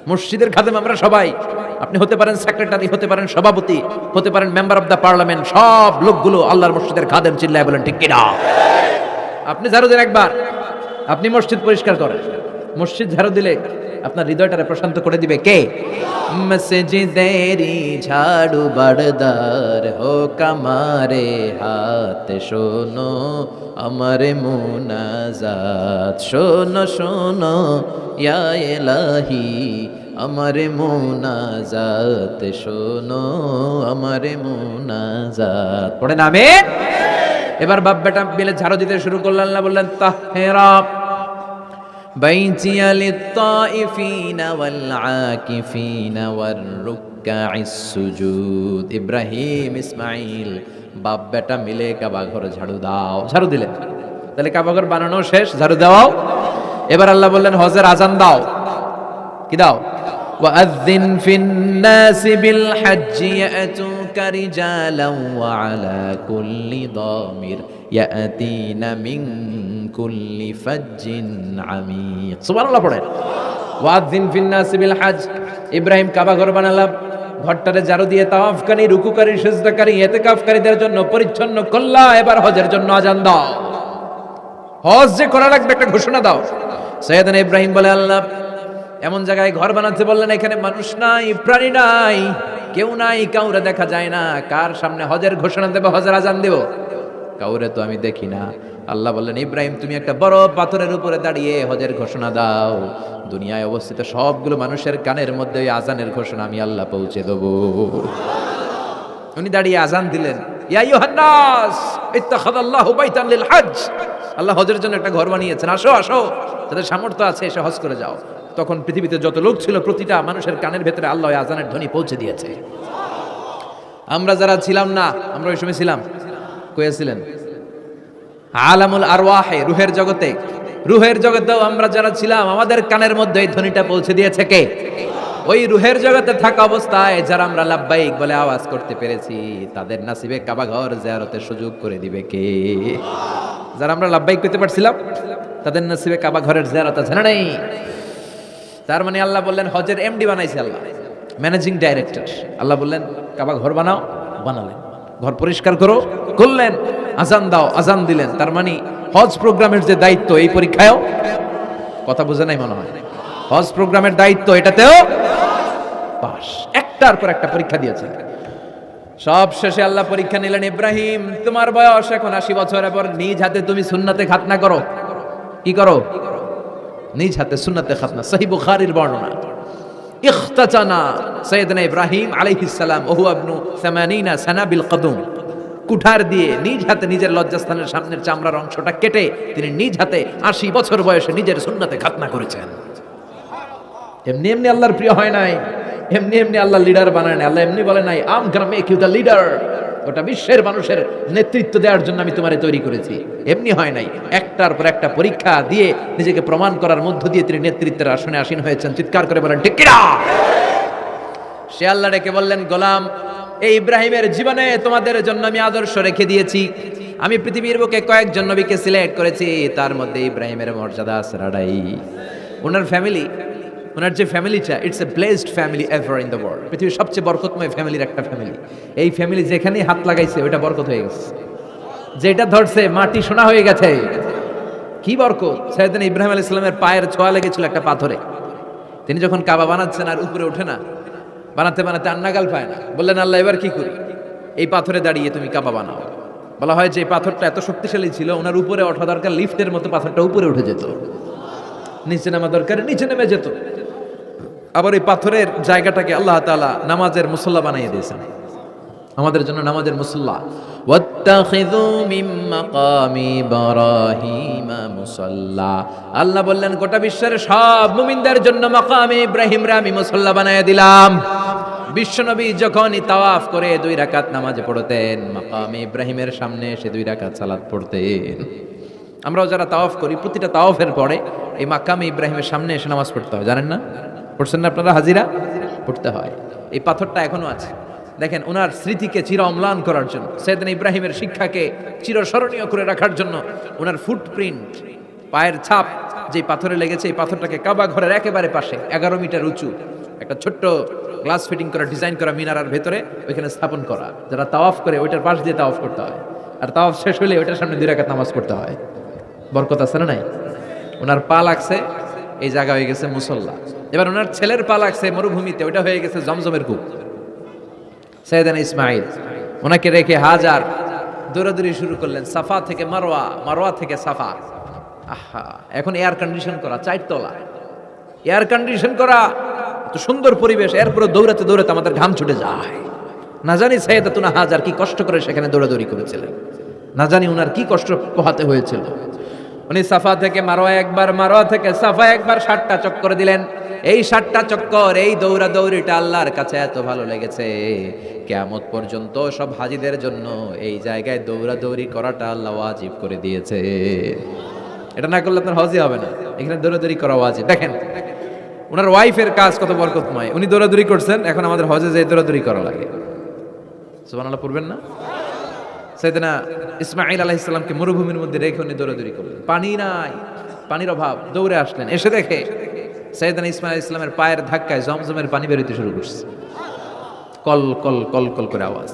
মসজিদের খাদেম আমরা সবাই। আপনি হতে পারেন সেক্রেটারি, হতে পারেন সভাপতি, হতে পারেন মেম্বার অফ দ্য পার্লামেন্ট, সব লোকগুলো আল্লাহর মসজিদের খাদেম। চিল্লায় বলেন ঠিক কিনা? আপনি ঝাড়ু দেন একবার, আপনি মসজিদ পরিষ্কার করেন। মসজিদ ঝাড়ু দিলে আপনার হৃদয়টারে প্রশান্ত করে দিবে কে? মসজিদেরি ঝাড়ু বারদার হোক আমারে হাত, শোনো আমারে মুনাজাত, শোনো শোনো ইয়া ইলাহি আমারে মুনাজাত, শোনো আমারে মুনাজাত। পড়েন আমিন। এবার বাপ বেটা মিলে ঝাড়ু দিতে শুরু করলেন। আল্লাহ বললেন, তাহরা বাইতিয়া লিত-তাইফিনা ওয়াল আকিফিনা ওয়ার রুকআইস সুজুদ। ইব্রাহিম ইসমাইল বাপ বেটা মিলে কাবা ঘর ঝাড়ু দাও। ঝাড়ু দিলেন, তাহলে কাবা ঘর বানানো শেষ, ঝাড়ু দাও। এবার আল্লাহ বললেন, হজের আজান দাও। কি দাও? ওয়াআযযিন ফিন-নাসি বিল-হাজ্জি ইয়াতুকা রিজালান ওয়া আলা কুল্লি দামির ইয়াতিনা মিন কুল্লি ফাজ্জিন আমিক। সুবহানাল্লাহ পড়েন। ওয়াআযযিন ফিন-নাসি বিল-হাজ্জ। ইব্রাহিম কাবা ঘর বানালাম, ঘরটারে ঝাড়ু দিয়ে তাওয়াফকারী, রুকুকারী, সিজদাকারী, ইতিকাফকারীদের জন্য পরিচ্ছন্ন করলা। এবার হজের জন্য আজান দাও, হজ যে করা লাগবে একটা ঘোষণা দাও। সাইয়েদনা ইব্রাহিম বলে, আল্লাহ এমন জায়গায় ঘর বানাতে বললেন এখানে মানুষ নাই, প্রাণী নাই, কেউ নাই, কাউরে দেখা যায় না, কার সামনে হজের ঘোষণা দেব, হজের আজান দেব? কাউরে তো আমি দেখি না। আল্লাহ বললেন, ইব্রাহিম তুমি একটা বড় পাথরের উপরে দাঁড়িয়ে হজের ঘোষণা দাও, দুনিয়ায় অবস্থিত সবগুলো মানুষের কানের মধ্যে ওই আজানের ঘোষণা আমি আল্লাহ পৌঁছে দেব। উনি দাঁড়িয়ে আজান দিলেন, ইয়া আইয়ুহান নাস ইত্তাখাযাল্লাহু বাইতান লিল হজ। আল্লাহ হজের জন্য একটা ঘর বানিয়েছেন, আসো আসো, যাদের সামর্থ্য আছে এসে হজ করে যাও। তখন পৃথিবীতে যত লোক ছিল প্রতিটা মানুষের কানের ভেতরে আল্লাহ ওই আজানের ধ্বনি পৌঁছে দিয়েছে। আমরা যারা ছিলাম না, আমরা ওই সময় ছিলাম, কয়ে ছিলেন আলামুল আরওয়াহে, রুহের জগতে, রুহের জগতেও আমরা যারা ছিলাম আমাদের কানের মধ্যে এই ধ্বনিটা পৌঁছে দিয়েছে কে? ওই রুহের জগতে থাকা অবস্থায় যারা আমরা লাব্বাইক বলে আওয়াজ করতে পেরেছি তাদের নাসিবে কাবা ঘর জিয়ারতের সুযোগ করে দিবে কে? যারা আমরা লাব্বাইক করতে পারছিলাম তাদের নসিবে কাবা ঘরের জিয়ারত আছে না নাই? তার মানে আল্লাহ বললেন হজের এমডি বানাইছে আল্লাহ, ম্যানেজিং ডাইরেক্টর। আল্লাহ বললেন কাবা ঘর বানাও, বানালেন। ঘর পরিষ্কার করো, করলেন। আজান দাও, আজান দিলেন। তার মানে হজ প্রোগ্রামের যে দায়িত্ব এই পরীক্ষায়ও, কথা বোঝে নাই মনে হয়, হজ প্রোগ্রামের দায়িত্ব এটাতেও পাস। একটার পর একটা পরীক্ষা দিয়েছে। সব শেষে আল্লাহ পরীক্ষা নিলেন, ইব্রাহিম তোমার বয়স এখন 80 বছর, এবার নিজ হাতে তুমি সুন্নাতে খাতনা করো। কি করো? নিজ হাতে সুন্নাতে খাতনা। সহিহ বুখারীর বর্ণনা, ইখতাতানা সাইয়েদনা ইব্রাহিম আলাইহিস সালাম ওহু ইবনু 80 সানা বিল কদম। কুঠার দিয়ে নিজ হাতে নিজের লজ্জাস্থানের সামনের চামড়ার অংশটা কেটে তিনি নিজ হাতে 80 বছর বয়সে নিজের সুন্নাতে খাতনা করেছেন। এমনি এমনি আল্লাহর প্রিয় হয় নাই, এমনি এমনি আল্লাহ লিডার বানায় নাই। আল্লাহ এমনি বলে নাই I'm gonna make you the leader, গোটা বিশ্বের মানুষের নেতৃত্ব দেওয়ার জন্য আমি তোমারে তৈরি করেছি। এমনি হয় নাই, একটার পর একটা পরীক্ষা দিয়ে নিজেকে প্রমাণ করার মধ্য দিয়ে তিনি নেতৃত্বের আসনে আসীন হয়েছেন। চিৎকার করে বলেন ঠিক কিনা? সে আল্লাহ ডেকে বললেন, গোলাম এই ইব্রাহিমের জীবনে তোমাদের জন্য আমি আদর্শ রেখে দিয়েছি। আমি পৃথিবীর বুকে কয়েকজন নবীকে সিলেক্ট করেছি, তার মধ্যে ইব্রাহিমের মর্যাদা আছে রাডাই। ওনার ফ্যামিলি, ওনার যে ফ্যামিলিটা, it's a blessed family ever in the world. পৃথিবীর সবচেয়ে বরকতময় ফ্যামিলির একটা ফ্যামিলি। এই ফ্যামিলি যেখানেই হাত লাগাইছে ওইটা বরকত হয়ে গেছে, যেটা ধরছে মাটি সোনা হয়ে গেছে। কি বরকত! সাইয়েদনা ইব্রাহিম আলাইহিস সালামের পায়ের ছোঁয়া লেগেছিল একটা পাথরে। তিনি যখন কাবা বানাচ্ছেন আর উপরে ওঠে না, বানাতে বানাতে আন্নাগাল পায় না, বললেন আল্লাহ এবার কি করি? এই পাথরে দাঁড়িয়ে তুমি কাবা বানাও। বলা হয় যে এই পাথরটা এত শক্তিশালী ছিল, ওনার উপরে ওঠা দরকার, লিফটের মতো পাথরটা উপরে উঠে যেত, নিচে নামা দরকার নিচে নেমে যেত। আবার এই পাথরের জায়গাটাকে আল্লাহ তাআলা নামাজের মুসল্লা বানিয়ে দিয়েছেন, আমাদের জন্য নামাজের মুসল্লা। ওয়াত্তাখিযু মিন মাকামি ইব্রাহিমা মুসাল্লা। আল্লাহ বললেন গোটা বিশ্বের সব মুমিনদের জন্য মাকামে ইব্রাহিমরে আমি মুসল্লা বানিয়ে দিলাম। বিশ্বনবী যখনই তাওয়াফ করে 2 রাকাত নামাজ পড়তেন, মাকামে ইব্রাহিমের সামনে এসে 2 রাকাত সালাত পড়তেন। আমরাও যারা তাওয়াফ করি প্রতিটা তাওয়াফের পরে এই মাকামে ইব্রাহিমের সামনে এসে নামাজ পড়তে হয়, জানেন না? পড়ছেন না আপনারা? হাজিরা পড়তে হয়। এই পাথরটা এখনো আছে, দেখেন ওনার স্মৃতিকে চির অম্লান করার জন্য, সাইয়েদনা ইব্রাহিমের শিক্ষাকে চিরস্মরণীয় করে রাখার জন্য ওনার ফুটপ্রিন্ট, পায়ের ছাপ যে পাথরে লেগেছে, এই পাথরটাকে কাবা ঘরের একেবারে পাশে 11 মিটার উঁচু একটা ছোট্ট গ্লাস ফিটিং করা, ডিজাইন করা মিনারার ভেতরে ওইখানে স্থাপন করা। যারা তাওয়াফ করে ওইটার পাশ দিয়ে তাওয়াফ করতে হয়, আর তাওয়াফ শেষ হলে ওইটার সামনে 2 রাকাত নামাজ পড়তে হয়। বরকত আছে না নাই? ওনার পা লাগছে, এই জায়গা হয়ে গেছে মুসল্লা। এবার ওনার ছেলের পা লাগছে মরুভূমিতে, ওইটা হয়ে গেছে জমজমের কূপ। সাইয়েদনা ইসমাইল ওনাকে রেখে হাজার দৌড়াদৌড়ি শুরু করলেন, সাফা থেকে মারওয়া, মারওয়া থেকে সাফা। আহা, এখন এয়ার কন্ডিশন করা, 4 তলা এয়ার কন্ডিশন করা, এত সুন্দর পরিবেশ, এরপরে দৌড়াতে দৌড়াতে আমাদের ঘাম ছুটে যায়। না জানি সাইয়েদাতুনা হাজার কি কষ্ট করে সেখানে দৌড়াদৌড়ি করেছিলেন, না জানি উনার কি কষ্ট পোহাতে হয়েছিল। উনি সাফা থেকে মারওয়া একবার, মারওয়া থেকে সাফা একবার 7টা চক্কর দিলেন। এই 7টা চক্কর, এই দৌড়াদৌড়িটা আল্লাহর কাছে এত ভালো লেগেছে, কিয়ামত পর্যন্ত সব হাজীদের জন্য এই জায়গায় দৌড়াদৌড়ি করাটা আল্লাহ ওয়াজিব করে দিয়েছে। এটা না করলে আপনার হজই হবে না, এখানে দৌড়াদৌড়ি করা ওয়াজিব। দেখেন ওনার ওয়াইফের কাজ কত বরকতময়, উনি দৌড়াদৌড়ি করছেন, এখন আমাদের হজে যেয়ে দৌড়াদৌড়ি করা লাগে। সুবহানাল্লাহ পড়বেন না? সাইয়েদনা ইসমাঈল আলাইহিস সালামকে মরুভূমির মধ্যে রেখে উনি দৌড়াদৌড়ি করলেন, পানি নাই, পানির অভাব, দৌড়ে আসলেন, এসে দেখে সাইয়েদনা ইসমাঈল আলাইহিস সালামের পায়ের ধাক্কায় জমজমের পানি বের হতে শুরু করছে, কল কল কল কল করে আওয়াজ।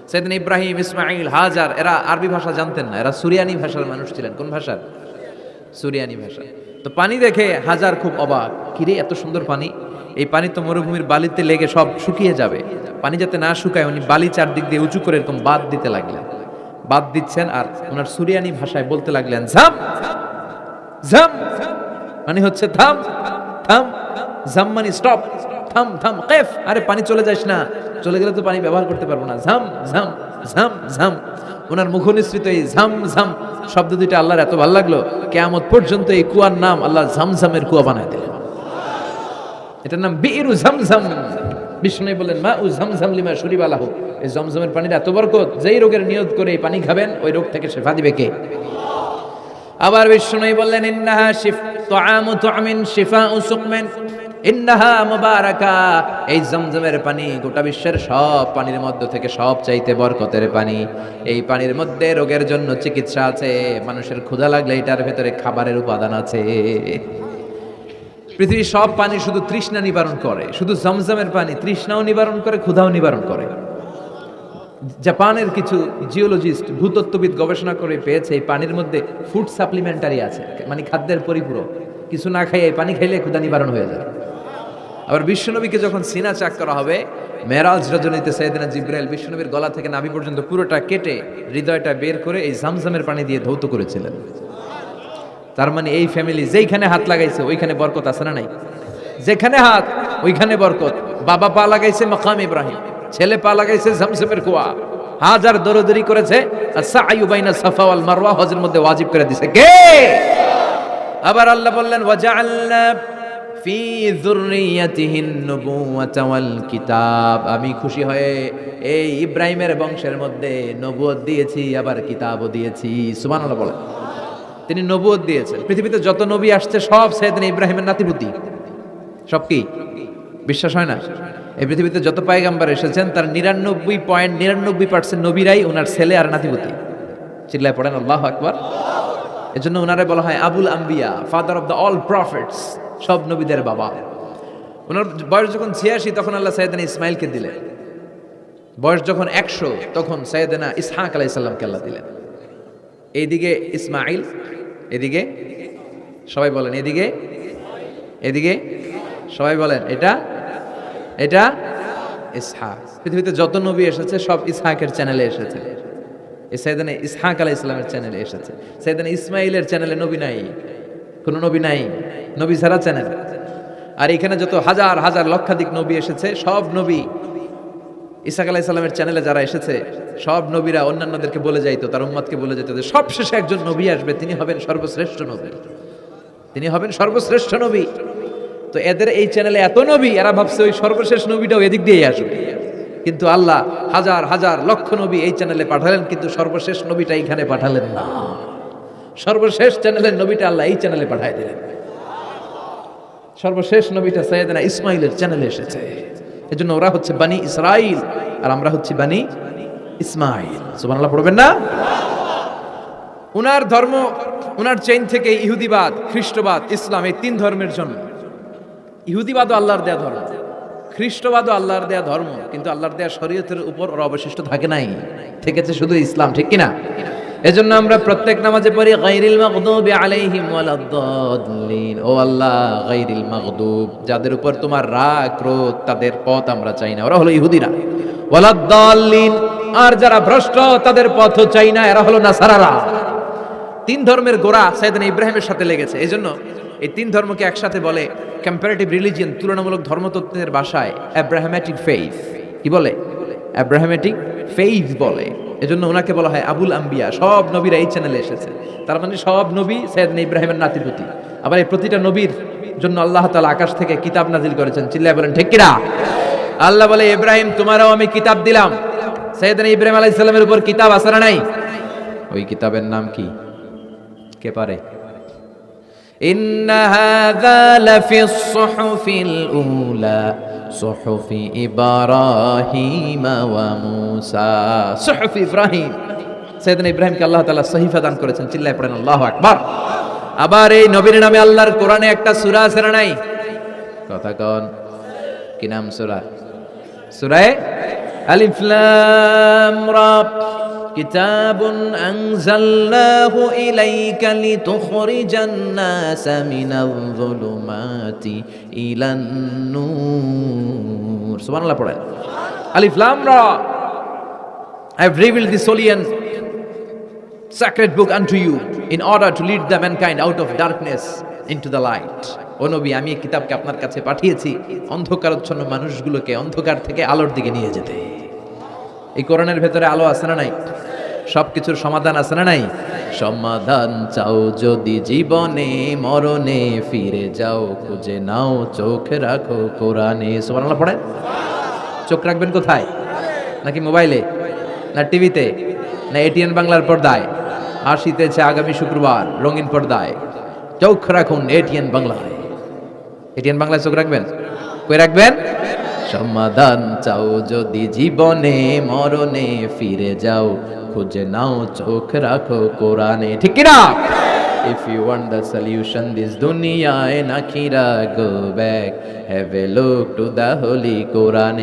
সাইয়েদনা ইব্রাহিম, ইসমাঈল, হাজার এরা আরবি ভাষা জানতেন না, এরা সুরিয়ানি ভাষার মানুষ ছিলেন। কোন ভাষার? সুরিয়ানি ভাষা। তো পানি দেখে হাজার খুব অবাক, কিরে এত সুন্দর পানি, এই পানি তো মরুভূমির বালিতে লেগে সব শুকিয়ে যাবে, পানি যাতে না শুকায় উনি বালি চারদিক দিয়ে উঁচু করে এরকম বাদ দিতে লাগলেন, বাদ দিচ্ছেন আর ওনার সুরিয়ানি ভাষায় বলতে লাগলেন ঝাম ঝাম, মানে হচ্ছে থাম থাম, ঝাম মানে স্টপ, থাম থাম, কেফ, আরে পানি চলে যাস না, চলে গেলে তো পানি ব্যবহার করতে পারবো না, ঝাম ঝাম ঝাম ঝাম। ওনার মুখনিসৃত এই ঝাম ঝাম শব্দ দুইটা আল্লাহর এত ভালো লাগলো, কিয়ামত পর্যন্ত এই কুয়ার নাম আল্লাহ ঝামঝামের কুয়া বানায় দিলেন। এটার নাম বিইরু ঝামঝাম। বিষ্ণু বলেন মা উ ঝামঝাম লিমা শুরিবা লাহু, এই জমজমের পানির এত বরকত, যেই রোগের নিয়ত করে এই পানি খাবেন ওই রোগ থেকে শেফা দিবে কে? আবার বিষ্ণু বললেন ইন্নাহা তুআমু তুআমিন শিফাউ সুকমিন ইন্নাহা মুবারাকা, এই জমজমের পানি গোটা বিশ্বের সব পানির মধ্যে থেকে সব চাইতে বরকতের পানি। এই পানির মধ্যে রোগের জন্য চিকিৎসা আছে, মানুষের ক্ষুধা লাগলে এটার ভেতরে খাবারের উপাদান আছে। পৃথিবীর সব পানি শুধু তৃষ্ণা নিবারণ করে, শুধু জমজমের পানি তৃষ্ণাও নিবারণ করে, ক্ষুধাও নিবারণ করে। জাপানের কিছু জিওলজিস্ট, ভূতত্ত্ববিদ গবেষণা করে পেয়েছে এই পানির মধ্যে ফুড সাপ্লিমেন্টারি আছে, মানে খাদ্যের পরিপূরক, কিছু না খাইয়ে পানি খাইলে ক্ষুধা নিবারণ হয়ে যায়। আবার বিশ্বনবীকে যখন সিনা চাক করা হবে মেরাজ রজনীতে, সাইয়েদনা জিবরাইল বিশ্বনবীর গলা থেকে নাভি পর্যন্ত পুরোটা কেটে হৃদয়টা বের করে এই জামজামের পানি দিয়ে ধৌত করেছিলেন। তার মানে এই ফ্যামিলি যেইখানে হাত লাগাইছে ওইখানে বরকত আছে না নাই? যেখানে হাত ওইখানে বরকত। বাবা পা লাগাইছে মাকাম ইব্রাহিম, ছেলে পা লাগাইছে জামজামের কুয়া, হাজার দৌড়াদৌড়ি করেছে, আস-সা'য়ু বাইনা সাফা ওয়াল মারওয়া হজের মধ্যে ওয়াজিব করে দিয়েছে কে? আবার আল্লাহ বললেন ওয়াজআলনা ফি যুররিয়াতিহিন নুবুওয়াতা ওয়াল কিতাব, আমি খুশি হয়ে এই ইব্রাহিমের বংশের মধ্যে নবুয়ত দিয়েছি, আবার কিতাবও দিয়েছি। সুবহানাল্লাহ বলেন। তিনি নবুয়ত দিয়েছেন। পৃথিবীতে যত নবী আসছে সব সাইয়েদনা ইব্রাহিমের নাতিপুতি। সব কি বিশ্বাস হয় না? এই পৃথিবীতে যত পয়গম্বর এসেছেন তার 99.99% নবীরাই ওনার ছেলে আর নাতিপুতি। চিল্লায় পড়েন আল্লাহু আকবার। এজন্য ওনারে বলা হয় আবুল আম্বিয়া, father of the all prophets, সব নবীদের বাবা। ওনার বয়স যখন 86 তখন আল্লাহ সাইয়েদনা ইসমাইলকে দিলেন। বয়স যখন 100 তখন সাইয়েদনা ইসহাক আলাইহিস সালামকে আল্লাহ দিলেন। এইদিকে ইসমাইল, এদিকে সবাই বলেন এদিকে, এদিকে সবাই বলেন এটা এটা ইসহাক। পৃথিবীতে যত নবী এসেছে সব ইসহাকের চ্যানেলে এসেছে। এই সাইয়েদনা ইসহাক আলাইহিস সালামের চ্যানেলে এসেছে। সাইয়েদনা ইসমাইলের চ্যানেলে নবী নাই, কোনো নবী নাই, নবী ছাড়া চ্যানেল। আর এখানে যত হাজার হাজার লক্ষাধিক নবী এসেছে সব নবী ইসহাক আলাইহিস সালামের চ্যানেলে যারা এসেছে সব নবীরা অন্যান্যদেরকে বলে যাইতো, তার উম্মতকে বলে যেত যে সবশেষে একজন নবী আসবে, তিনি হবেন সর্বশ্রেষ্ঠ নবী, তিনি হবেন সর্বশ্রেষ্ঠ নবী। তো এদের এই চ্যানেলে এত নবী, এরা ভাবছে ওই সর্বশেষ নবীটাও এদিক দিয়েই আসবে, কিন্তু আল্লাহ হাজার হাজার লক্ষ নবী এই চ্যানেলে পাঠালেন, কিন্তু সর্বশেষ নবীটা এইখানে পাঠালেন না। সর্বশেষ চ্যানেলের নবীটা আল্লাহ এই চ্যানেলে পাঠায় দিলেন। সর্বশেষ নবীটা সাইয়েদনা ইসমাইলের চ্যানেলে এসেছে। এজন্য ওরা হচ্ছে বানি ইসরাইল আর আমরা হচ্ছি বানি ইসমাইল। সুবহানাল্লাহ পড়বেন না? উনার ধর্ম, উনার চেইন থেকে ইহুদিবাদ, খ্রিস্টবাদ, ইসলাম, এই তিন ধর্মের জন্য। ইহুদিবাদও আল্লাহর দেয়া ধর্ম, খ্রিস্টবাদও আল্লাহর দেয়া ধর্ম, কিন্তু আল্লাহর দেয়া শরীয়তের উপর ওরা অবশিষ্ট থাকে নাই, থেকেছে শুধু ইসলাম, ঠিক কিনা? এজন্য আমরা প্রত্যেক নামাজে পড়ি গায়রিল মাগদুবি আলাইহিম ওয়ালাদ-দাল্লিন। ও আল্লাহ, গায়রিল মাগদুব, যাদের উপর তোমার রাগ ক্রোধ, তাদের পথ আমরা চাই না, ওরা হলো ইহুদিরা। ওয়ালাদ-দাল্লিন, আর যারা ভ্রষ্ট তাদের পথও চাই না, এরা হলো নাসারারা। তিন ধর্মের গোড়া সাইয়েদনা ইব্রাহিমের সাথে লেগেছে। এজন্য এই তিন ধর্মকে একসাথে বলে কম্পারেটিভ রিলিজিয়ন, তুলনামূলক ধর্মতত্ত্বের ভাষায় অ্যাব্রাহামেটিক ফেইথ। কি বলে? অ্যাব্রাহামেটিক ফেইথ বলে। এজন্য ওনাকে বলা হয় আবুল আম্বিয়া। সব নবীরা এই চ্যানেলে এসেছে, তার মানে সব নবী সাইয়েদনা ইব্রাহিমের নাতিপুতি। আবার এই প্রতিটা নবীর জন্য আল্লাহ তাআলা আকাশ থেকে কিতাব নাজিল করেছেন। চিল্লায় বলেন ঠিক কিনা? আল্লাহ বলে ইব্রাহিম তোমারও আমি কিতাব দিলাম। সাইয়েদনা ইব্রাহিম আলাইহিস সালামের উপর কিতাব আছে না নাই? ওই কিতাবের নাম কি? কে পারে? ইন্না হাযা লাফিস সুহুফিল উলা সুহুফি ইব্রাহিম ওয়া মূসা। সুহুফি ইব্রাহিম, সাইয়েদনা ইব্রাহিমকে আল্লাহ তাআলা সহিফা দান করেছেন। চিল্লায় পড়েন আল্লাহু আকবার। আবার এই নবীর নামে আল্লাহর কোরআনে একটা সূরা আছে না নাই? কথা কন, কি নাম সূরা? সূরা আলিফ লাম রা। কিতাবুন আনজালনাহু ইলাইকা লিতুখরিজান নাসা মিনাল যুলুমাতি ইলান নূর। সুবহানাল্লাহ পড়েন। আলিফ লাম রা। I have revealed this holy and sacred book unto you in order to lead the mankind out of darkness into the light. ও নবী, আমি এই কিতাবকে আপনার কাছে পাঠিয়েছি অন্ধকারাচ্ছন্ন মানুষগুলোকে অন্ধকার থেকে আলোর দিকে নিয়ে যেতে। এই কোরআনের ভেতরে আলো আছে না নাই? সবকিছুর সমাধান আছে না নাই? সমাধান চাও যদি জীবনে মরণে, ফিরে যাও খুঁজে নাও চোখ রাখো কোরআনে। সুবহানাল্লাহ পড়েন। চোখ রাখবেন কোথায়? নাকি মোবাইলে, না টিভিতে, না এটিএন বাংলার পর্দায়? আসিতেছে আগামী শুক্রবার রঙিন পর্দায়। চোখ রাখুন এটিএন বাংলায়। এটিএন বাংলায় চোখ রাখবেন। কই রাখবেন? সমাধান চাও যদি জীবনে মরণে, ফিরে যাও খুঁজে নাও চোখ রাখো কোরআনে। ঠিক কি না? If you want the solution this dunya and akhirah, go back, have a look to the holy Quran.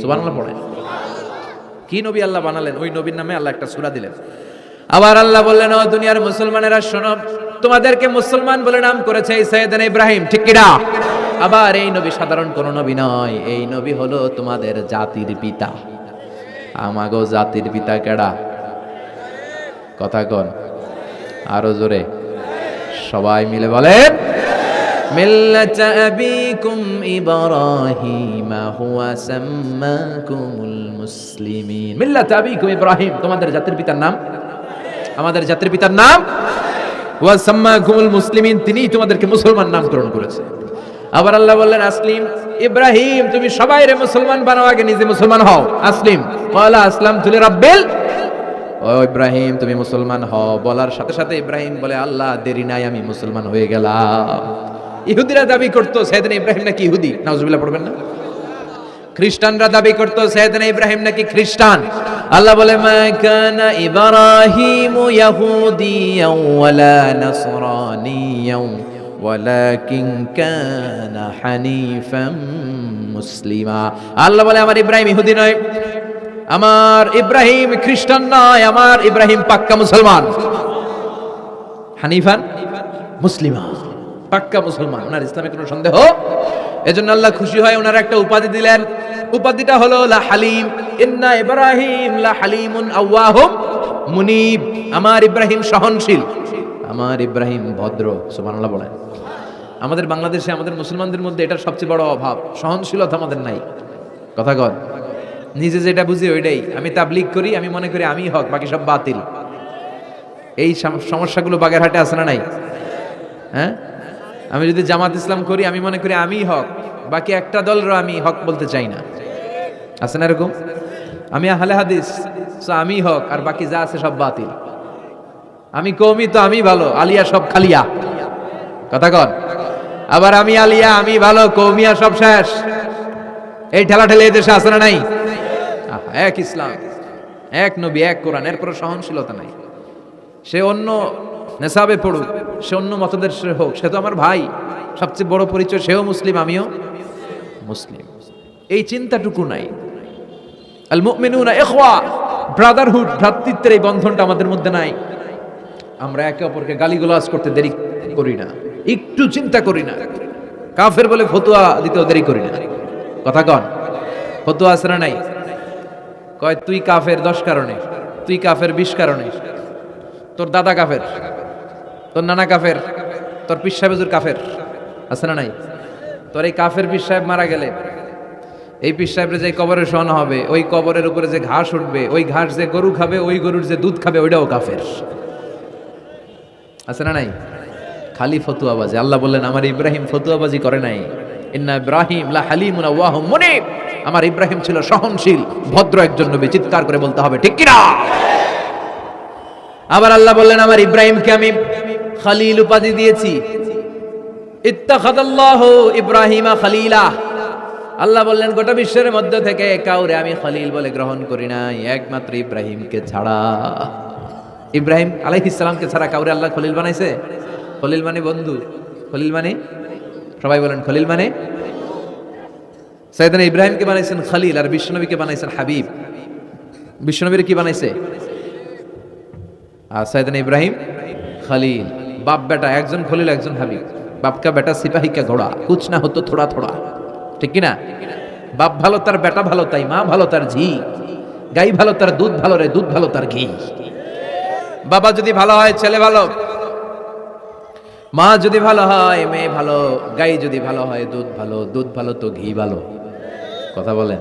সুবহানাল্লাহ পড়েন। কি নবী আল্লাহ বানালেন, ওই নবীর নামে আল্লাহ একটা সূরা দিলেন। আবার আল্লাহ বললেন, ও দুনিয়ার মুসলমানেরা শোনো, তোমাদেরকে মুসলমান বলে নাম করেছে এই সাইয়েদনা ইব্রাহিম। ঠিক কি না? আবার এই নবী সাধারণ কোন নবী নয়, এই নবী হলো তোমাদের জাতির পিতা। আমাগো জাতির পিতা কেডা? কথা কন আরো জোরে, সবাই মিলে বলেন, মিল্লাতা আবিকুম ইব্রাহিম হুয়া সাম্মাকুমুল মুসলিমিন। মিল্লাতা আবিকুম ইব্রাহিম, তোমাদের জাতির পিতার নাম, আমাদের জাতির পিতার নাম ওয়া সাম্মাকুমুল মুসলিমিন, তিনিই তোমাদেরকে মুসলমান নামকরণ করেছে। আবার আল্লাহ বললেন, আসলিম ইব্রাহিম, তুমি সবাইরে মুসলমান বানাও, আগে নিজে মুসলমান হও। আসলিম ক্বালা আসলামতু লিরাব্বিল, ও ইব্রাহিম তুমি মুসলমান হও। বলার সাথে সাথে ইব্রাহিম বলে, আল্লাহ দেরি নাই, আমি মুসলমান হয়ে গেলাম। ইহুদিরা দাবি করতো সাইয়েদনা ইব্রাহিম নাকি ইহুদি, নাউজুবিল্লাহ পড়বেন না? খ্রিস্টানরা দাবি করতো সাইয়েদনা ইব্রাহিম নাকি খ্রিস্টান। আল্লাহ বলে, মা কানা ইব্রাহিমু ইয়াহুদিয়াও ওয়ালা নাসরানিয়াও ওয়ালাকিন কানা হানিফাম মুসলিমা। আল্লাহ বলে, আমার ইব্রাহিম ইহুদি নয়, আমার ইব্রাহিম খ্রিস্টান নয়, আমার ইব্রাহিম পাক্কা মুসলমান। হানিফান মুসলিমা, পাক্কা মুসলমান, ওনার ইসলামে কোনো সন্দেহ। এজন্য আল্লাহ খুশি হয়, ওনার একটা উপাধি দিলেন। উপাধিটা হলো লা হালিম। ইন্না ইব্রাহিম লা হালিমুন আওয়াহুম মুনিব, আমার ইব্রাহিম সহনশীল, আমার ইব্রাহিম ভদ্র। সুবহানাল্লাহ বলেন। আমাদের বাংলাদেশে আমাদের মুসলমানদের মধ্যে এটার সবচেয়ে বড় অভাব, সহনশীলতা আমাদের নাই। কথা কন, নিজে যেটা বুঝি ওইটাই। আমি তাবলীগ করি, আমি মনে করি আমি হক, বাকি সব বাতিল। এই সমস্যাগুলো বাগেরহাটে আছে না নাই? হ্যাঁ, আমি যদি জামাত ইসলাম করি, আমি মনে করি আমি হক, বাকি একটা দলেরও আমি হক বলতে চাই না। আছে না এরকম? আমি আহলে হাদিস, সো আমি হক, আর বাকি যা আছে সব বাতিল। আমি কওমি, তো আমি ভালো, আলিয়া সব খালিয়া। কথা কন। আবার আমি আলিয়া, আমি ভালো, কওমিয়া সব শেষ। এই ঠেলাঠেলি এই দেশে আছে না নাই? এক ইসলাম, এক নবী, এক কোরআন, এরপর সহনশীলতা নাই। সে অন্য নেশাবে পড়ুক, সে অন্য মতদর্শের হোক, সে তো আমার ভাই। সবচেয়ে বড় পরিচয়, সেও মুসলিম, আমিও মুসলিম। এই চিন্তাটুকু নাই। আল মুমিনুনা ইখওয়া, ব্রাদারহুড, ভ্রাতৃত্বের এই বন্ধনটা আমাদের মধ্যে নাই। আমরা একে অপরকে গালিগালাজ করতে দেরি করি না, একটু চিন্তা করি না। কাফের বলে ফতোয়া দিতেও দেরি করি না। কথা কন, ফতোয়া আছে না নাই? কয় তুই কাফের 10 কারণে, তুই কাফের 20 কারণে, তোর দাদা কাফের, তোর নানা কাফের, তোর পীর সাহেব হুজুর কাফের। আছে না নাই? তোর এই কাফের পীর সাহেব মারা গেলে, এই পীর সাহেবের যে কবরে শোয়ানো হবে, ওই কবরের উপরে যে ঘাস উঠবে, ওই ঘাস যে গরু খাবে, ওই গরুর যে দুধ খাবে, ওইটাও কাফের। আছে না নাই? খালি ফতুয়াবাজি। আল্লাহ বললেন, আমার ইব্রাহিম ফতুয়াবাজি করে নাই। ইন্না ইব্রাহিম লা হালিমুন আওয়াহুম মুনিব, আমার ইব্রাহিম ছিল সহনশীল, ভদ্র একজন নবী। চিৎকার করে বলতে হবে ঠিক কি না? আবার আল্লাহ বললেন, আমার ইব্রাহিমকে আমি খলিল উপাধি দিয়েছি। ইত্তাখাযাল্লাহু ইব্রাহিমা খলিলা, আল্লাহ বললেন গোটা বিশ্বের মধ্যে থেকে কাউরে আমি খলিল বলে গ্রহণ করি নাই, একমাত্র ইব্রাহিমকে ছাড়া। ইব্রাহিম আলাইহিস সালামকে ছাড়া কাউরে আল্লাহ খলিল বানাইছে? খলিল মানে বন্ধু, খলিল মানে, সবাই বলেন খলিল মানে। সাইয়েদনা ইব্রাহিমকে বানাইছেন খলিল, আর বিশ্বনবীকে বানাইছেন হাবিব। বিশ্বনবীর কি বানাইছে? আর সাইয়েদনা ইব্রাহিম খলিল। বাপ বেটা, একজন খলিল একজন হাবিব। বাপ কা বেটা সিপাহী কা ঘোড়া, কুছ না হতো থোড়া থোড়া, ঠিক কি না? বাপ ভালো তার বেটা ভালো তাই, মা ভালো তার ঝি, গাই ভালো তার দুধ ভালো রে, দুধ ভালো তার ঘি। বাবা যদি ভালো হয় ছেলে ভালো, মা যদি ভালো হয় মেয়ে ভালো, গাই যদি ভালো হয় দুধ ভালো, দুধ ভালো তো ঘি ভালো। কথা বলেন?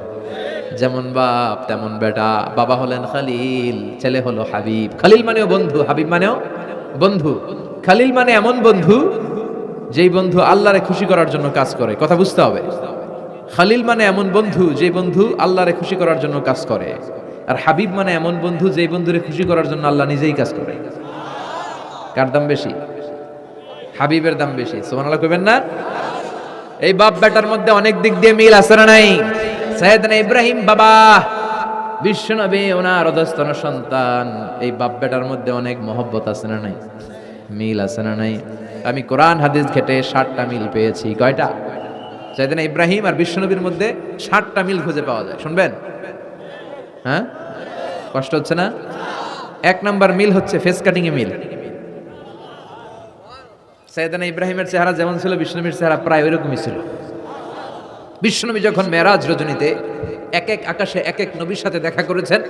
যেমন বাপ তেমন বেটা। বাবা হলেন খলিল, ছেলে হলো হাবিব। খলিল মানেও বন্ধু, হাবিব মানেও বন্ধু। খলিল মানে এমন বন্ধু যেই বন্ধু আল্লাহরে খুশি করার জন্য কাজ করে। কথা বুঝতে হবে। খলিল মানে এমন বন্ধু যে বন্ধু আল্লাহরে খুশি করার জন্য কাজ করে, আর হাবিব মানে এমন বন্ধু যেই বন্ধুরে খুশি করার জন্য আল্লাহ নিজেই কাজ করে। কার দাম বেশি? হাবিবের দাম বেশি। সুবহানাল্লাহ কইবেন না? এই বাপ বেটার মধ্যে অনেক দিক দিয়ে মিল আছে না নাই? সাইয়েদনা ইব্রাহিম বাবা, বিশ্বনবী ওনার অধস্তন সন্তান, এই বাপ বেটার মধ্যে অনেক মহব্বত আছে না নাই? মিল আছে না নাই? আমি কোরআন হাদিস ঘেটে 60টা মিল পেয়েছি। কয়টা? সাইয়েদনা ইব্রাহিম আর বিশ্বনবীর মধ্যে 60টা মিল খুঁজে পাওয়া যায়। শুনবেন? হ্যাঁ, কষ্ট হচ্ছে না? 1 নাম্বার মিল হচ্ছে ফেস কাটিং এ মিল। সাইয়েদনা ইব্রাহিমের চেহারা যেমন ছিল, বিশ্বনবীর চেহারা প্রায় ওইরকমই ছিল। বিশ্বনবী যখন মেরাজ রজনীতে এক এক আকাশে এক এক নবীর সাথে দেখা করেছেন,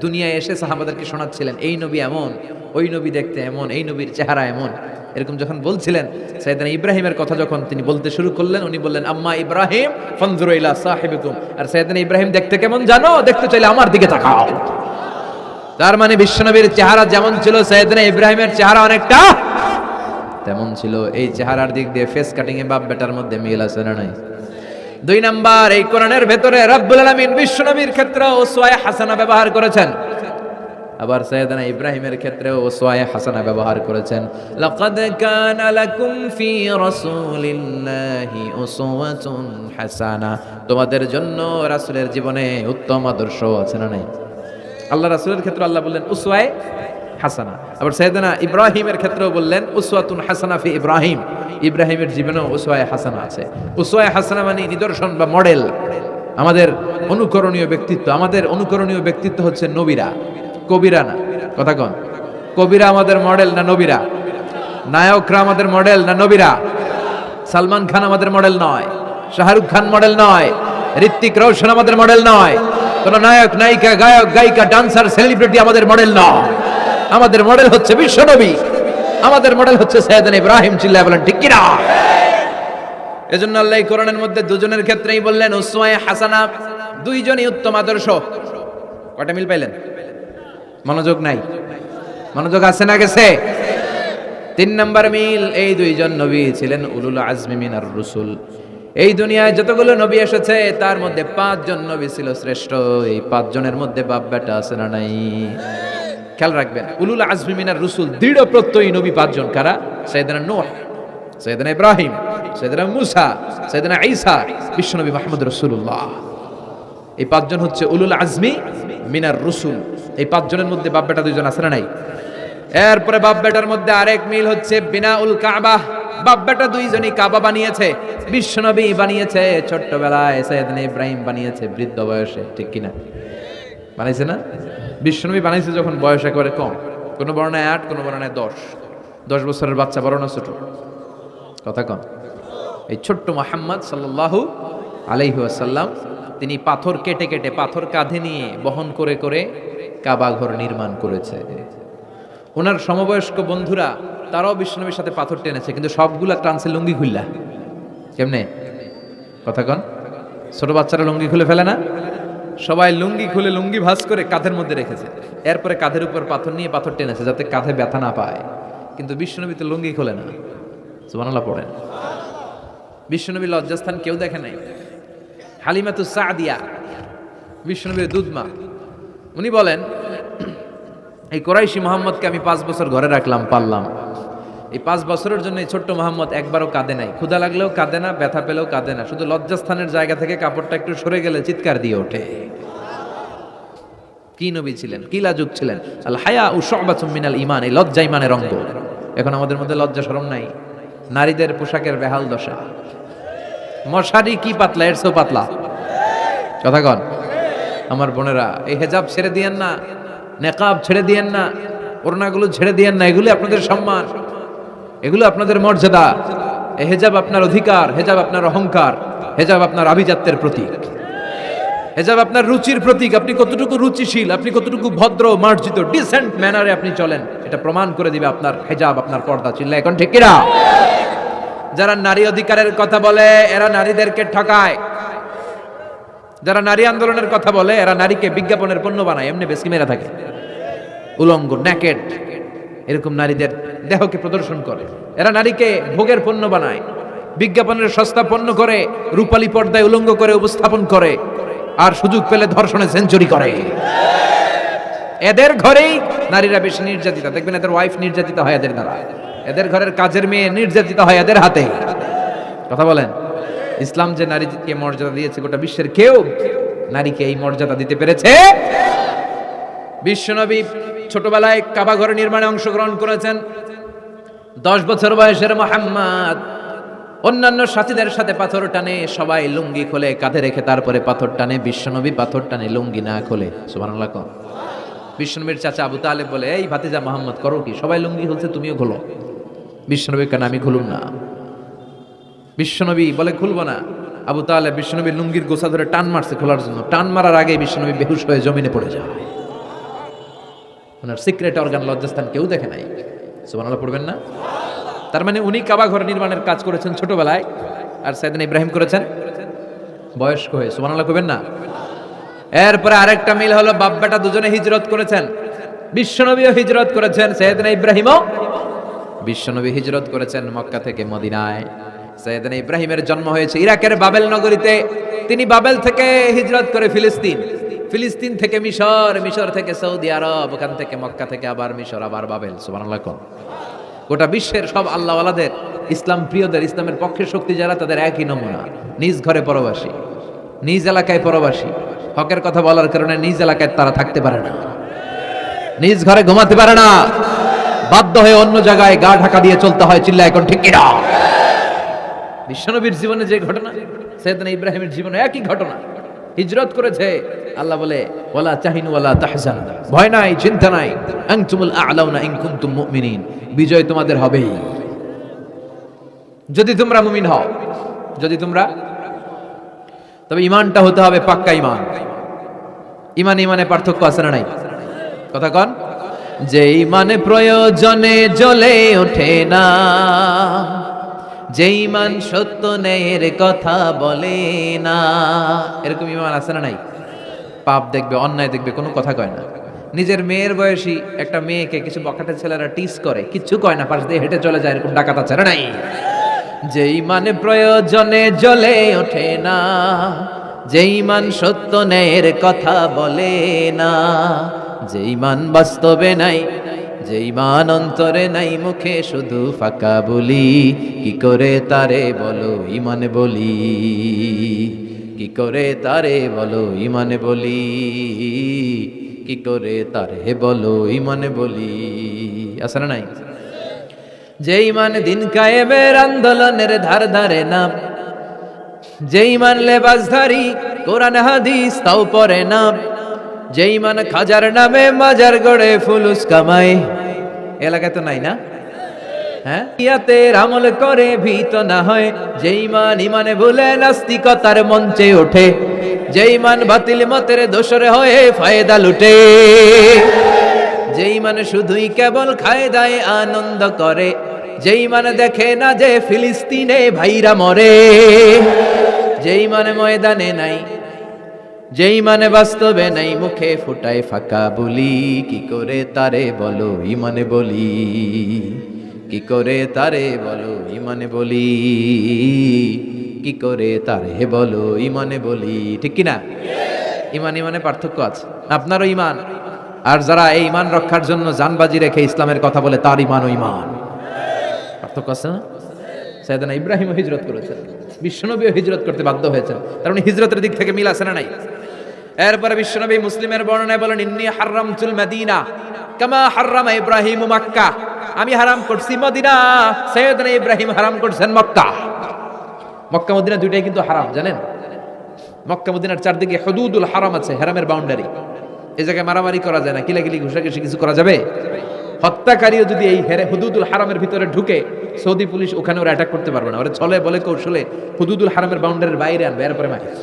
দুনিয়ায় এসে সাহাবাদেরকে শোনাচ্ছিলেন এই নবী এমন, ওই নবী দেখতে এমন, এই নবীর চেহারা এমন, এরকম যখন বলছিলেন, সাইয়েদনা ইব্রাহিমের কথা যখন তিনি বলতে শুরু করলেন, উনি বললেন আম্মা ইব্রাহিম ফানজুরু ইলা সাহিবিকুম। আর সাইয়েদনা ইব্রাহিম দেখতে কেমন জানো? দেখতে চাইলে আমার দিকে তাকাও। তার মানে বিশ্বনবীর চেহারা যেমন ছিল, সাইয়েদনা ইব্রাহিমের চেহারা অনেকটা তেমন ছিল। এই চেহারার দিক দিয়ে ফেস কাটিং এ বাপ বেটার মধ্যে মিল আছে না নাই? 2 নাম্বার, এই কোরআনের ভেতরে রব্বুল আলামিন বিশ্বনবীর ক্ষেত্রে উসওয়ায়ে হাসানা ব্যবহার করেছেন, আবার সাইয়েদনা ইব্রাহিমের ক্ষেত্রেও উসওয়ায়ে হাসানা ব্যবহার করেছেন। লাকাদ কানা লাকুম ফি রাসূলিল্লাহি উসওয়াতুন হাসানা, তোমাদের জন্য রাসূলের জীবনে উত্তম আদর্শ আছে না নাই? আল্লাহ রাসূলের ক্ষেত্রে আল্লাহ বললেন উসওয়ায়ে হাসানা, আবার সাইয়েদনা ইব্রাহিমের ক্ষেত্রেও বললেন উসওয়াতুন হাসানা ফি ইব্রাহিম, ইব্রাহিমের জীবনেও উসওয়ায়ে হাসানা আছে। উসওয়ায়ে হাসানা মানে নিদর্শন বা মডেল, আমাদের অনুকরণীয় ব্যক্তিত্ব। আমাদের অনুকরণীয় ব্যক্তিত্ব হচ্ছে নবীরা, কবিরা না। কথা কন, কবিরা আমাদের মডেল না নবীরা? নায়করা আমাদের মডেল না নবীরা? সালমান খান আমাদের মডেল নয়, শাহরুখ খান মডেল নয়, ঋত্বিক রোশন আমাদের মডেল নয়, কোন নায়ক নায়িকা গায়ক গায়িকা ডান্সার সেলিব্রিটি আমাদের মডেল নয়। আমাদের মডেল হচ্ছে বিশ্বনবী, আমাদের মডেল হচ্ছে সাইয়েদনা ইব্রাহিম। চিল্লায় বলেন ঠিক কি না? এজন্য আল্লাহ কোরআনের মধ্যে দুজনের ক্ষেত্রেই বললেন উসওয়ায়ে হাসানা, দুইজনই উত্তম আদর্শ। কয়টা মিল পাইলেন? মনোযোগ নাই? মনোযোগ আছে না গেছে? 3 নাম্বার মিল, এই দুইজন নবী ছিলেন উলুল আজমি মিনার রুসুল। এই দুনিয়ায় যতগুলো নবী এসেছে তার মধ্যে 5 জন নবী ছিল শ্রেষ্ঠ। এই 5 জনের মধ্যে বাপ বেটা আছে না নাই? খেয়াল রাখবেন, উলুল আজমি মিনার রুসুল দৃঢ় প্রত্যয়ী নবী 5 জন। কারা? সাইয়েদনা নূহ, সাইয়েদনা ইব্রাহিম, সাইয়েদনা মূসা, সাইয়েদনা ঈসা, বিশ্বনবী মুহাম্মদ রাসূলুল্লাহ। এই 5 জন হচ্ছে উলুল আজমি মিনার রুসুল। এই 5 জনের মধ্যে বাপ বেটা 2 জন আছে না নাই? এরপরে বাপ বেটার মধ্যে আরেক মিল হচ্ছে বিনাউল কাবা। বাপ বেটা 2 জনই কাবা বানিয়েছে। বিশ্বনবী বানিয়েছে ছোট্টবেলায়, সাইয়েদনা ইব্রাহিম বানিয়েছে বৃদ্ধ বয়সে। ঠিক কিনা? বানাইছে না? বিশ্বনবী বানাইছে যখন বয়স একেবারে কম, কোন বর্ণায় 8, কোন বর্ণায় 10 বছরের বাচ্চা, বড় না ছোট? কথা কম। এই ছোট্ট মুহাম্মদ সাল্লাল্লাহু আলাইহি ওয়াসাল্লাম তিনি পাথর কেটে কেটে, পাথর কাঁধে নিয়ে বহন করে করে কাবা ঘর নির্মাণ করেছে। ওনার সমবয়স্ক বন্ধুরা তারাও বিশ্বনবীর সাথে পাথর টেনেছে, কিন্তু সবগুলা টানছে লুঙ্গি খুললা। কেমনে? কথা কন। ছোট বাচ্চারা লুঙ্গি খুলে ফেলে না? সবাই লুঙ্গি খুলে লুঙ্গি ভাঁজ করে কাঁধের মধ্যে রেখেছে, এরপরে কাঁধের উপর পাথর নিয়ে পাথর টেনেছে যাতে কাঁধে ব্যথা না পায়। কিন্তু বিশ্বনবী তো লুঙ্গি খোলে না। সুবহানাল্লাহ পড়েন। বিশ্বনবীর লজ্জাস্থান কেউ দেখে নাই। হালিমাতুস সাদিয়া, বিশ্বনবীর দুধমা, উনি বলেন এই কুরাইশি মুহাম্মদকে আমি 5 বছর ঘরে রাখলাম, পাললাম। এই 5 বছরের জন্য এই ছোট্ট মোহাম্মদ একবারও কাঁদে নাই, ক্ষুধা লাগলেও কাঁদে না, ব্যথা পেলেও কাঁদে না, শুধু লজ্জাস্থানের জায়গা থেকে কাপড়টা একটু সরে গেলে চিৎকার দিয়ে ওঠে। কি নবী ছিলেন, কি লাজুক ছিলেন। আল হায়া ও শুবাতুম মিনাল ঈমান, এই লজ্জা ঈমানের অঙ্গ। এখন আমাদের মধ্যে লজ্জা শরম নাই। নারীদের পোশাকের বেহাল দশা, মশারি কি পাতলা, এর চেয়েও পাতলা। কথা কন আমার বোনেরা, এই হেজাব ছেড়ে দিয়েন না, নেকাব ছেড়ে দিয়েন না, ওড়নাগুলো ছেড়ে দিয়েন না। এগুলো আপনাদের সম্মান, এগুলো আপনাদের মর্যাদা। এই হেজাব আপনার অধিকার, হেজাব আপনার অহংকার, হেজাব আপনার আভিজাত্যের প্রতীক, হেজাব আপনার রুচির প্রতীক। আপনি কতটুকু রুচিশীল, আপনি কতটুকু ভদ্র মার্জিত ডিসেন্ট ম্যানারে আপনি চলেন, এটা প্রমাণ করে দিবে আপনার হেজাব, আপনার পর্দা। চিল্লা এখন ঠিক কিনা? যারা নারী অধিকারের কথা বলে এরা নারীদেরকে ঠকায়, যারা নারী আন্দোলনের কথা বলে এরা নারীকে বিজ্ঞাপনের পণ্য বানায়, এমনি বেশি মেরা থাকে, উলঙ্গ নেকেড এরকম নারীদের দেহকে প্রদর্শন করে। এরা নারীকে ভোগের পণ্য বানায়, বিজ্ঞাপনের সস্তা পণ্য করে, রূপালী পর্দায় উলঙ্গ করে উপস্থাপন করে, আর সুযোগ পেলে ধর্ষণে সেঞ্চুরি করে। এদের ঘরেই নারীরা বেশি নির্যাতিত। দেখবেন এদের ওয়াইফ নির্যাতিত হয় এদের দ্বারা, এদের ঘরের কাজের মেয়ে নির্যাতিত হয় এদের হাতে। কথা বলেন, ইসলাম যে নারীকে মর্যাদা দিয়েছে, গোটা বিশ্বের কেউ নারীকে এই মর্যাদা দিতে পেরেছে? বিশ্বনবী ছোটবেলায় কাবা ঘর নির্মাণে অংশগ্রহণ করেছেন। 10 বছর বয়সের মুহাম্মদ অন্যান্য সাথীদের সাথে পাথর টানে, সবাই লুঙ্গি খোলে কাঁধে রেখে, তারপরে পাথর টানে। বিশ্বনবী পাথর টানে লুঙ্গি না খোলে। সুবহানাল্লাহ। বিশ্বনবীর চাচা আবু তালেব বলে, এই ভাতিজা মুহাম্মদ করো কি, সবাই লুঙ্গি খুলছে তুমিও খোলো। বিশ্বনবী কেন, আমি খুলুম না। বিশ্বনবী বলে খুলবো না। আবু তালেব বিশ্বনবীর লুঙ্গির গোছা ধরে টান মারছে খোলার জন্য, টান মারার আগে বিশ্বনবী বেহুশ হয়ে জমিনে পড়ে যায়। ওনার সিক্রেট অর্গান লজ্জাস্থান কেউ দেখে নাই। সুবহানাল্লাহ পড়বেন না? তার মানে উনি কাবা ঘর নির্মাণের কাজ করেছেন ছোটবেলায়, আর সাইয়েদনা ইব্রাহিম করেছেন বয়স্ক হয়ে। সুবহানাল্লাহ কইবেন না? এরপরে আরেকটা মিল হলো, বাপ বেটা দুজনে হিজরত করেছেন। বিশ্বনবীও হিজরত করেছেন, সাইয়েদনা ইব্রাহিমও। বিশ্বনবী হিজরত করেছেন মক্কা থেকে মদিনায়। সাইয়েদনা ইব্রাহিমের জন্ম হয়েছে ইরাকের বাবেল নগরীতে। তিনি বাবেল থেকে হিজরত করে ফিলিস্তিন, ফিলিস্তিন থেকে মিশর, মিশর থেকে সৌদি আরব, ওখান থেকে মক্কা থেকে আবার মিশর, আবার বাবেল। সুবহানাল্লাহ। গোটা বিশ্বের সব আল্লাহওয়ালাদের, ইসলাম প্রিয়দের, ইসলামের পক্ষের শক্তি যারা, তাদের একই নমুনা। নিজ ঘরে পরবাসী, নিজ এলাকায় পরবাসী। হকের কথা বলার কারণে নিজ এলাকায় তারা থাকতে পারে না, নিজ ঘরে ঘুমাতে পারে না, বাধ্য হয়ে অন্য জায়গায় গা ঢাকা দিয়ে চলতে হয়। চিল্লা এখন ঠিক কিনা? বিশ্বনবীর জীবনে যে ঘটনা, সাইয়েদনা ইব্রাহিমের জীবনে একই ঘটনা। হিজরত করেছে, আল্লাহ বলে ওয়ালা তাহিনু ওয়ালা তাহজানু, ভয় নাই, চিন্তা নাই, আনতুমুল আ'লাউনা ইন কুনতুম মুমিনিন, বিজয় তোমাদের হবেই যদি তোমরা মুমিন হও। যদি তোমরা, তবে ঈমানটা হতে হবে পাক্কা ঈমান। ঈমান ঈমানে পার্থক্য আছে না নাই? কথা কন। যে ঈমানে প্রয়োজনে জ্বলে ওঠে না, যে ঈমান সত্য ন্যায়ের কথা বলে না, এরকম ঈমান আছে না নাই? পাপ দেখবে, অন্যায় দেখবে, কোনো কথা কয় না। নিজের মেয়ের বয়সী একটা মেয়েকে কিছু বখাটে ছেলেরা টিস করে, কিচ্ছু কয় না, পাশ দিয়ে হেঁটে চলে যায়, এরকম ডাকাত আছে না নাই? যে ঈমানে প্রয়োজনে জ্বলে ওঠে না, যে ঈমান সত্য ন্যায়ের কথা বলে না, যে ঈমান বাস্তবে নাই, যে ঈমান অন্তরে নাই, মুখে শুধু ফাঁকা বলি, কি করে তারে বলো ঈমানে বলি, কি করে তারে বলো ঈমানে বলি, কি করে তারে বলো ঈমানে বলি। আছে না নাই? যে ঈমান দিন কায়েমের আন্দোলনের ধার ধারে না, যে ঈমান লেবাসধারী কোরআন হাদিস তাও পড়ে না, যে ঈমান খাজার নামে মাজার গড়ে ফুলুস কামায়। এলাকায় তো নাই না? হ্যাঁ, ইয়াতের আমল করে ভীত না হয়, যে ঈমান ঈমানে ভুলে নাস্তিকতার মঞ্চে ওঠে, যে ঈমান বাতিল মতের দোসরে হয়ে ফায়দা লুটে, যে ঈমান শুধুই কেবল খায় দায় আনন্দ করে, যে ঈমান দেখে না যে ফিলিস্তিনে ভাইরা মরে, যে ঈমানে ময়দানে নাই, যে ঈমানে বাস্তবে নাই, মুখে ফুটায় ফাঁকা বলি, কি করে তারে বলো ঈমানে বলি, কি করে তারে বলো ঈমানে বলি, কি করে তারে বলো ঈমানে বলি। ঠিক কিনা? ঈমান ঈমানে পার্থক্য আছে। আপনারও ঈমান, আর যারা এই ঈমান রক্ষার জন্য জানবাজি রেখে ইসলামের কথা বলে, তার ঈমানও ঈমান। পার্থক্য আছে না? সাইয়েদনা ইব্রাহিমও হিজরত করেছেন, বিশ্বনবীও হিজরত করতে বাধ্য হয়েছেন, কারণ হিজরতের দিক থেকে মিল আছে না নাই? এরপরে বিশ্বনবী মুসলিমের বর্ণনায় বলেন, ইন্নী হারামতুল মাদিনা কামা হারামা ইব্রাহিম মক্কা, আমি হারাম করছি মদিনা, সাইয়েদনা ইব্রাহিম হারাম করছেন মক্কা। মক্কা মদিনা দুইটাই কিন্তু হারাম, জানেন? মক্কা মদিনার চারদিকে হুদুদুল হারাম আছে, হারামের বাউন্ডারি। এই জায়গায় মারামারি করা যায় না, কিলাকিলি ঘুষাঘুষি কিছু করা যাবে? হত্যাকারীও যদি এই হুদুদুল হারামের ভিতরে ঢুকে, সৌদি পুলিশ ওখানে ওরা অ্যাটাক করতে পারবে না, ওরা ছলে বলে কৌশলে হুদুদুল হারামের বাউন্ডারির বাইরে আনবে, এরপরে মারিস।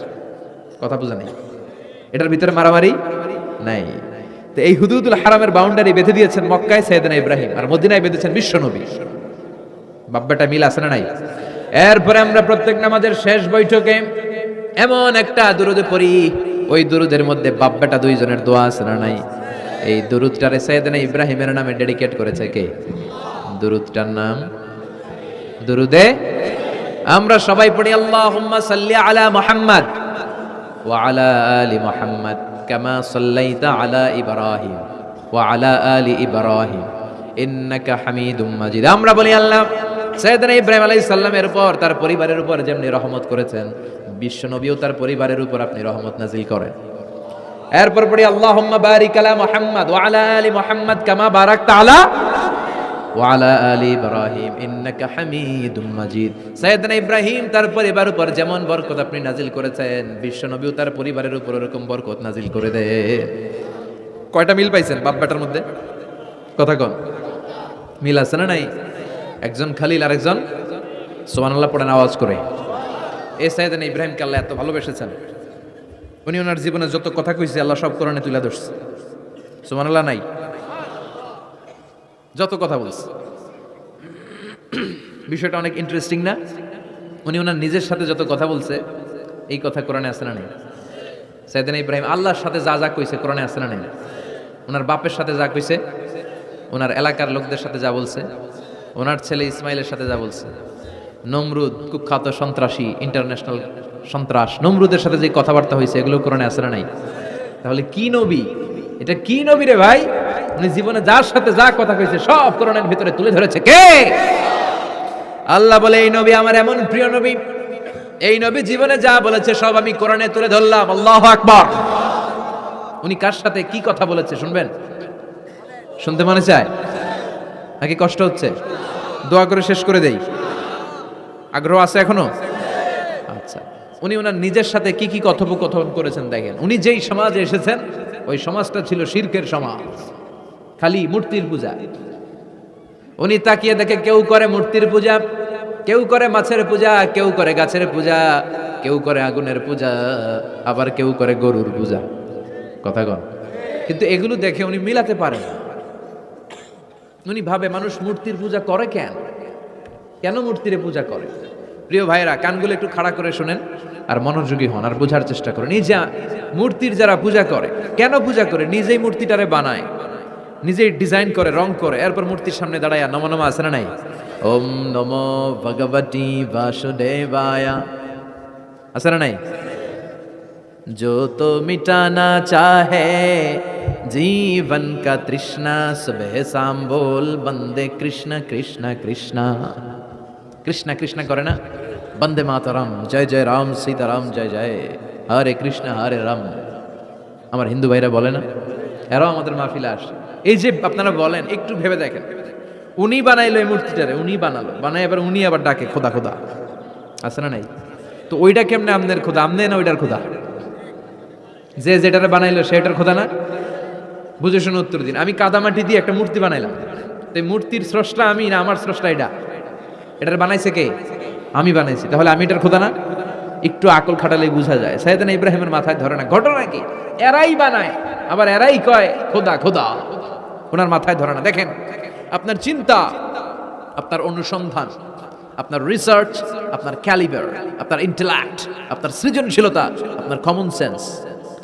কথা বোঝা নেই? এটার ভিতরে মারামারি নাই। তো এই হুদুদুল হারামের বাউন্ডারি বেঁধে দিয়েছেন মক্কায় সাইয়েদনা ইব্রাহিম, আর মদিনায় বেঁধেছেন বিশ্বনবী। বাব্বাটা মিল আছে না নাই? এরপরে আমরা প্রত্যেক নামাজের শেষ বৈঠকে এমন একটা দুরুদ পড়ি, ওই দুরুদের মধ্যে বাব্বাটা দুইজনের দোয়া আছে না নাই? এই দুরুদটারে সাইয়েদনা ইব্রাহিমের নামে ডেডিকেট করেছে কে? দুরুদটার নাম দুরুদে আমরা সবাই পড়ি, আল্লাহুম্মা সাল্লি আলা মুহাম্মাদ ওয়া আলা আলি মুহাম্মাদ কামা সাল্লাইতা আলা ইব্রাহিম ওয়া আলা আলি ইব্রাহিম ইন্নাকা হামিদুম মাজিদ। আমরা বলি, আল্লাহ সাইয়েদনা ইব্রাহিম আলাইহিস সালামের উপর, তার পরিবারের উপর যেমনি রহমত করেছেন, বিশ্ব নবীও তার পরিবারের উপর আপনি রহমত নাজিল করেন। এরপর পড়ি, আল্লাহুম্মা বারিক আলা মুহাম্মাদ ওয়া আলা আলি মুহাম্মাদ কামা বারাকতা আলা ওয়া আলা আলি ইব্রাহিম ইন্নাকা হামিদুম মাজিদ। সাইয়েদনা ইব্রাহিম তার পরিবারের উপর যেমন বরকত আপনি নাজিল করেছেন, বিশ্ব নবীও তার পরিবারের উপর এরকম বরকত নাজিল করে দেন। কয়টা মিল পাইছেন বাব্বাটার মধ্যে? কথা কন, মিল আছে না নাই? একজন খালিল আর একজন সুবহানাল্লাহ পড়েন আওয়াজ করে। এই সাইয়েদনা ইব্রাহিমকে আল্লাহ এত ভালোবেসেছেন, উনি ওনার জীবনে যত কথা কইছে আল্লাহ সব কোরআনে তুলে ধরছে। সুবহানাল্লাহ নাই? যত কথা বলছে, বিষয়টা অনেক ইন্টারেস্টিং না? উনি ওনার নিজের সাথে যত কথা বলছে, এই কথা কোরআনে আছে না নাই? সাইয়েদনা ইব্রাহিম আল্লাহর সাথে যা যা কইছে কোরআনে আছে না নাই? ওনার বাপের সাথে যা কইছে, ওনার এলাকার লোকদের সাথে যা বলছে, ওনার ছেলে ইসমাইলের সাথে যা বলছে, নমরুদ কুখ্যাত সন্ত্রাসী, ইন্টারন্যাশনাল সন্ত্রাস, নমরুদের সাথে যে কথাবার্তা হয়েছে, এগুলো কোরআনে আছে না নাই? তাহলে কি নবী? এটা কি নবী রে ভাই? উনি জীবনে যার সাথে যা কথা কইছে সব কোরআনের ভিতরে তুলে ধরেছে কে? আল্লাহ বলে, এই নবী আমার এমন প্রিয় নবী, এই নবী জীবনে যা বলেছে সব আমি কোরআনে তুলে ধরলাম। আল্লাহু আকবার। উনি কার সাথে কি কথা বলেছে শুনবেন? শুনতে মনে চায় নাকি কষ্ট হচ্ছে? দোয়া করে শেষ করে দেই, আগ্রহ আছে এখনো? আচ্ছা, উনি ওনার নিজের সাথে কি কি কথোপকথন করেছেন দেখেন। উনি যেই সমাজে এসেছেন ওই সমাজটা ছিল শিরকের সমাজ, খালি মূর্তির পূজা। উনি তাকিয়ে দেখে কেউ করে মূর্তির পূজা, কেউ করে মাছের পূজা, কেউ করে গাছের পূজা, কেউ করে আগুনের পূজা, আবার কেউ করে গরুর পূজা। কথা কন। কিন্তু এগুলো দেখে উনি মিলাতে পারেন না। উনি ভাবে মানুষ মূর্তির পূজা করে কেন, কেন মূর্তির পূজা করে? প্রিয় ভাইরা, কানগুলো একটু খাড়া করে শোনেন আর মনোযোগী হন আর বোঝার চেষ্টা করেন। এই যে মূর্তির যারা পূজা করে, কেন পূজা করে? নিজেই মূর্তিটারে বানায়, নিজেই ডিজাইন করে, রং করে, এরপর মূর্তির সামনে দাঁড়ায় নমো নমো আছে না নাই? ওম নমো ভগবতী বাসুদেবায় আছে না নাই? जो तो मिटाना चाहे जीवन का तृष्णा, सुबह शाम बोल बंदे कृष्ण कृष्ण कृष्ण कृष्ण कृष्ण करे ना, बंदे मातरम, जय जय राम सीताराम, जय जय हरे कृष्ण हरे राम। আমার হিন্দু ভাইরা বলে না, এরাও আমাদের মাহফিলে আসে। এই যে আপনারা বলেন, একটু ভেবে দেখেন, উনি বানাইলো এই মূর্তিটারে, উনি বানালো, বানাই এবার উনি আবার ডাকে খোদা খোদা, আছে না নাই? তো ওইটা কেমনে আমনের খোদা? আমনে না ওইটার খোদা? যে যেটারে বানাইলো সেটার খোদা না? বুঝে শুনে উত্তর দিন। আমি কাদামাটি দিয়ে একটা মূর্তি বানাইলাম, তো মূর্তির স্রষ্টা আমি না আমার স্রষ্টা এটা? এটার বানাইছে কে? আমি বানাইছি, তাহলে আমি এটার খোদা না? একটু আকল খাটালেই বোঝা যায়। সাইয়েদনা ইব্রাহিমের মাথায় ধরে না। ঘটনা কি? এরাই বানায় আবার এরাই কয় খোদা খোদা, ওনার মাথায় ধরে না। দেখেন, আপনার চিন্তা, আপনার অনুসন্ধান, আপনার রিসার্চ, আপনার ক্যালিবার, আপনার ইন্টেলেক্ট, আপনার সৃজনশীলতা, আপনার common sense.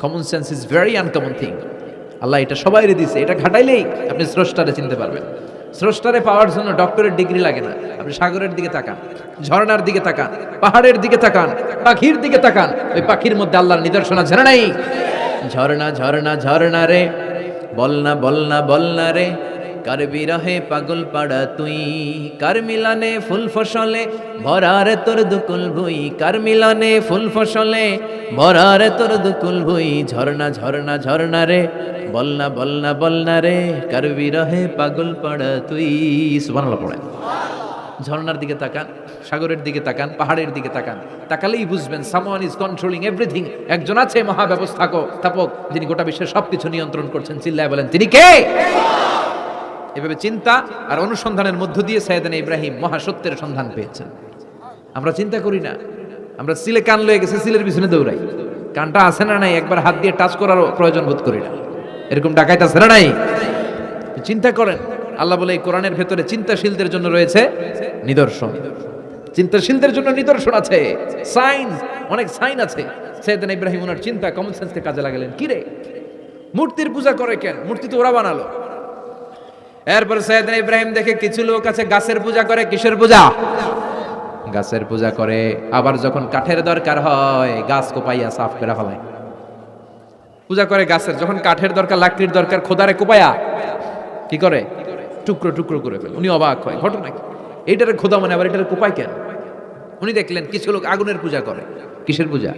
Common sense is very uncommon thing. Allah এটা সবাইরে দিছে, এটা ঘাটাইলেই আপনি স্রষ্টারে চিনতে পারবেন। স্রষ্টারে পাওয়ার জন্য ডক্টরের ডিগ্রি লাগে না। আপনি সাগরের দিকে তাকান, ঝর্ণার দিকে তাকান, পাহাড়ের দিকে তাকান, পাখির দিকে তাকান, ওই পাখির মধ্যে আল্লাহর নিদর্শন আছে না নাই? ঝর্ণা ঝর্ণা ঝর্ণা রে, বলনা বলনা বলনা রে, কার বিরহে পাগল পাড়া তুই, কার মিলনে ফুল ফসলে ভরারে তোর দুকুল ভুই, কার মিলনে ফুল ফসলে ভরারে তোর দুকুল ভুই, ঝর্ণা ঝর্ণা ঝর্ণা রে বলনা বলনা বলনা রে, কার বিরহে পাগল পাড়া তুই। সুবহানাল্লাহ পড়েন। ঝর্ণার দিকে তাকান, সাগরের দিকে তাকান, পাহাড়ের দিকে তাকান, তাকালেই বুঝবেন সামওয়ান ইজ কন্ট্রোলিং এভরিথিং। একজন আছে মহাব্যবস্থাপক, যিনি গোটা বিশ্বের সবকিছু নিয়ন্ত্রণ করছেন। চিল্লায় বলেন তিনি কে? এভাবে চিন্তা আর অনুসন্ধানের মধ্য দিয়ে সাইয়েদনা ইব্রাহিম মহাসত্যের সন্ধান পেয়েছেন। আমরা চিন্তা করি না, আমরা সিলে কান লয়ে গেছে, সিলের পিছনে দৌড়াই। কানটা আছে না নাই একবার হাত দিয়ে টাচ করার প্রয়োজন বোধ করি না। এরকম ডাকাইত আছে না নাই? চিন্তা করেন, আল্লাহ বলে এই কোরআনের ভেতরে চিন্তাশীলদের জন্য রয়েছে নিদর্শন। চিন্তাশীলদের জন্য নিদর্শন আছে, সাইন, অনেক সাইন আছে। সাইয়েদনা ইব্রাহিম ওনার চিন্তা কমন সেন্সকে কাজে লাগালেন। কি রে, মূর্তির পূজা করে কেন? মূর্তি তো ওরা বানালো। এরপর সাইয়েদনা ইব্রাহিম দেখে কিছু লোক আছে গাছের পূজা করে। কিসের পূজা? গাছের পূজা করে। আবার যখন কাঠের দরকার হয় গাছ কোপাইয়া সাফ করে ফেলায়। পূজা করে গাছের, যখন কাঠের দরকার, লাকড়ির দরকার, খোদারে কোপায়া কি করে? টুকরো টুকরো করে ফেলে। উনি অবাক হয়, ঘটনা কি? এইটারে খোদা মানে আবার এটারে কোপায় কেন? উনি দেখলেন কিছু লোক আগুনের পূজা করে। কিসের পূজা?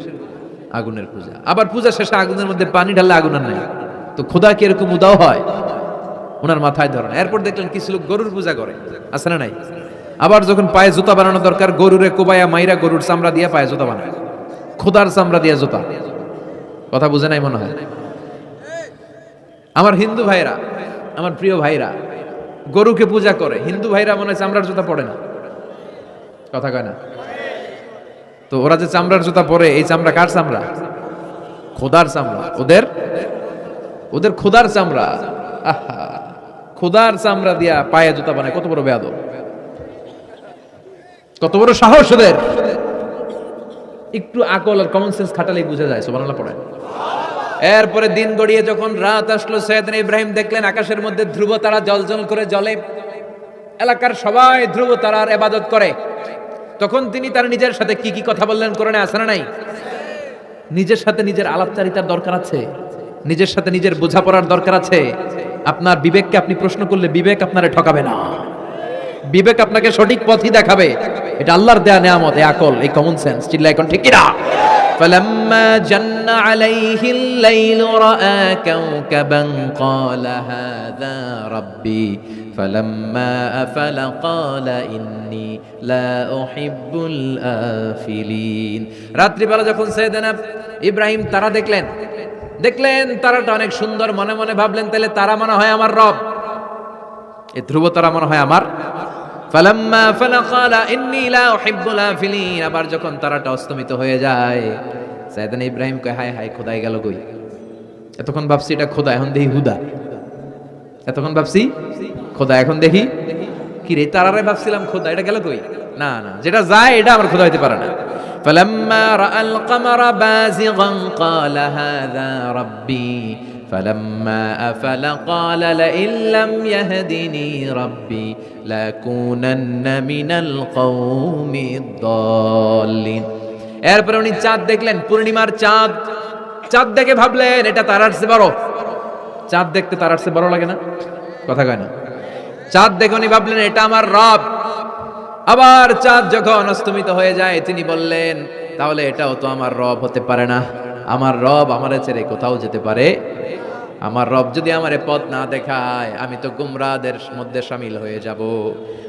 আগুনের পূজা। আবার পূজা শেষে আগুনের মধ্যে পানি ঢাললে আগুন আর নাই, তো খোদা কি এরকম উদাও হয়? ওনার মাথায় ধরেন। এরপর দেখলেন কিছু লোক গরুর পূজা করে। আছে না নাই? আবার যখন পায়ে জুতা বানানো দরকার, গরুরে কোবায়া মাইরা গরুর চামড়া দিয়ে পায়ে জুতা বানায়। খোদার চামড়া দিয়ে জুতা। কথা বুঝে নাই মনে হয়। আমার হিন্দু ভাইরা, আমার প্রিয় ভাইরা, গরুকে পূজা করে। হিন্দু ভাইরা মনে হয় চামড়ার জুতা পরে না। কথা কয় না? তো ওরা যে চামড়ার জুতা পরে, এই চামড়া কার চামড়া? খোদার চামড়া। ওদের খোদার চামড়া। আহা, খোদার চামড়া দিয়া পায়ে জুতা বানায়। কত বড় বেয়াদব, কত বড় সাহস ওদের! একটু আকল আর কমন সেন্স খাটালেই বুঝা যায়। সুবহানাল্লাহ পড়েন। এরপরে দিন গড়িয়ে যখন রাত আসলো, সাইয়েদনা ইব্রাহিম দেখলেন আকাশের মধ্যে ধ্রুব তারা জ্বলজ্বল করে জ্বলে। এলাকার সবাই ধ্রুব তারার ইবাদত করে। তখন তিনি তার নিজের সাথে কি কি কথা বললেন কোরআনে আছে না নাই? নিজের সাথে নিজের আলাপচারিতার দরকার আছে, নিজের সাথে নিজের বোঝাপড়ার দরকার আছে। আপনার বিবেককে আপনি প্রশ্ন করলে বিবেক আপনারে ঠকাবে না, বিবেক আপনাকে সঠিক পথই দেখাবে। এটা আল্লাহর দেয়া নিয়ামত, এই আকল, এই কমন সেন্স। চিল্লা এখন ঠিক কিনা? فلما جن عليه الليل رأى كوكبا قال هذا ربي فلما أفل قال إني لا أحب الآفلين। রাত্রি বেলা যখন সাইয়েদনা ইব্রাহিম তারা দেখলেন তারাটা অনেক সুন্দর, মনে মনে ভাবলেন তাহলে তারা মনে হয় আমার রব, এই ধ্রুব তারা মনে হয় আমার। ফালাম্মা ফালা ক্বালা ইন্নী লা উহিব্বুল আফিলিন। আবার যখন তারাটা অস্তমিত হয়ে যায়, সাইয়েদনা ইব্রাহিম কয় হায় হায়, খোদাই গেল কই? এতক্ষণ ভাবছি এটা খোদা, এখন দেখি হুদা। এতক্ষণ ভাবছি খোদা, এখন দেখি কি রে? তারারে ভাবছিলাম খোদা, এটা গেল কই? না না, যেটা যায় এটা আমার খোদা হইতে পারে না। ফালাম্মা রাআল কামারা বাযিগান ক্বালা হাযা রাব্বি فلما أفل قال لئن لم يهدني ربي لأكونن من القوم الضالين। এরপরে উনি চাঁদ দেখলেন, পূর্ণিমার চাঁদ। চাঁদ দেখে ভাবলেন এটা তারার চেয়ে বড়। চাঁদ দেখতে তারার চেয়ে বড় লাগে না? কথা কয় না? চাঁদ দেখে উনি ভাবলেন এটা আমার রব। আবার চাঁদ যখন অস্তমিত হয়ে যায়, তিনি বললেন তাহলে এটাও তো আমার রব হতে পারে না। আমার রব আমারে ছেড়ে কোথাও যেতে পারে? আমার রব যদি আমারে পথ না দেখায়, আমি তো গুমরাহদের মধ্যে শামিল হয়ে যাব।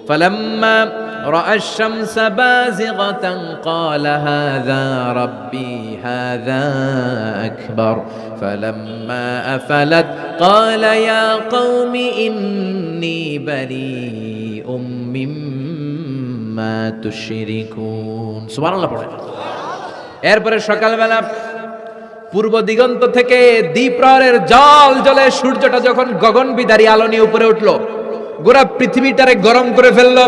ফালাম্মা রাআ আশ-শামসা বাযিগাতান ক্বালা হাযা রাব্বি হাযা আকবার ফালাম্মা আফালাত ক্বালা ইয়া কওমি ইন্নী বারীউম মিম্মা তুশরিকুন। সুবহানাল্লাহ পড়েন। এরপরে সকালবেলা পূর্ব দিগন্ত থেকে দ্বিপ্রহরের জল জলে সূর্যটা যখন গগন বিদারী আলো নিয়ে উপরে উঠলো, গোটা পৃথিবীটারে গরম করে ফেললো।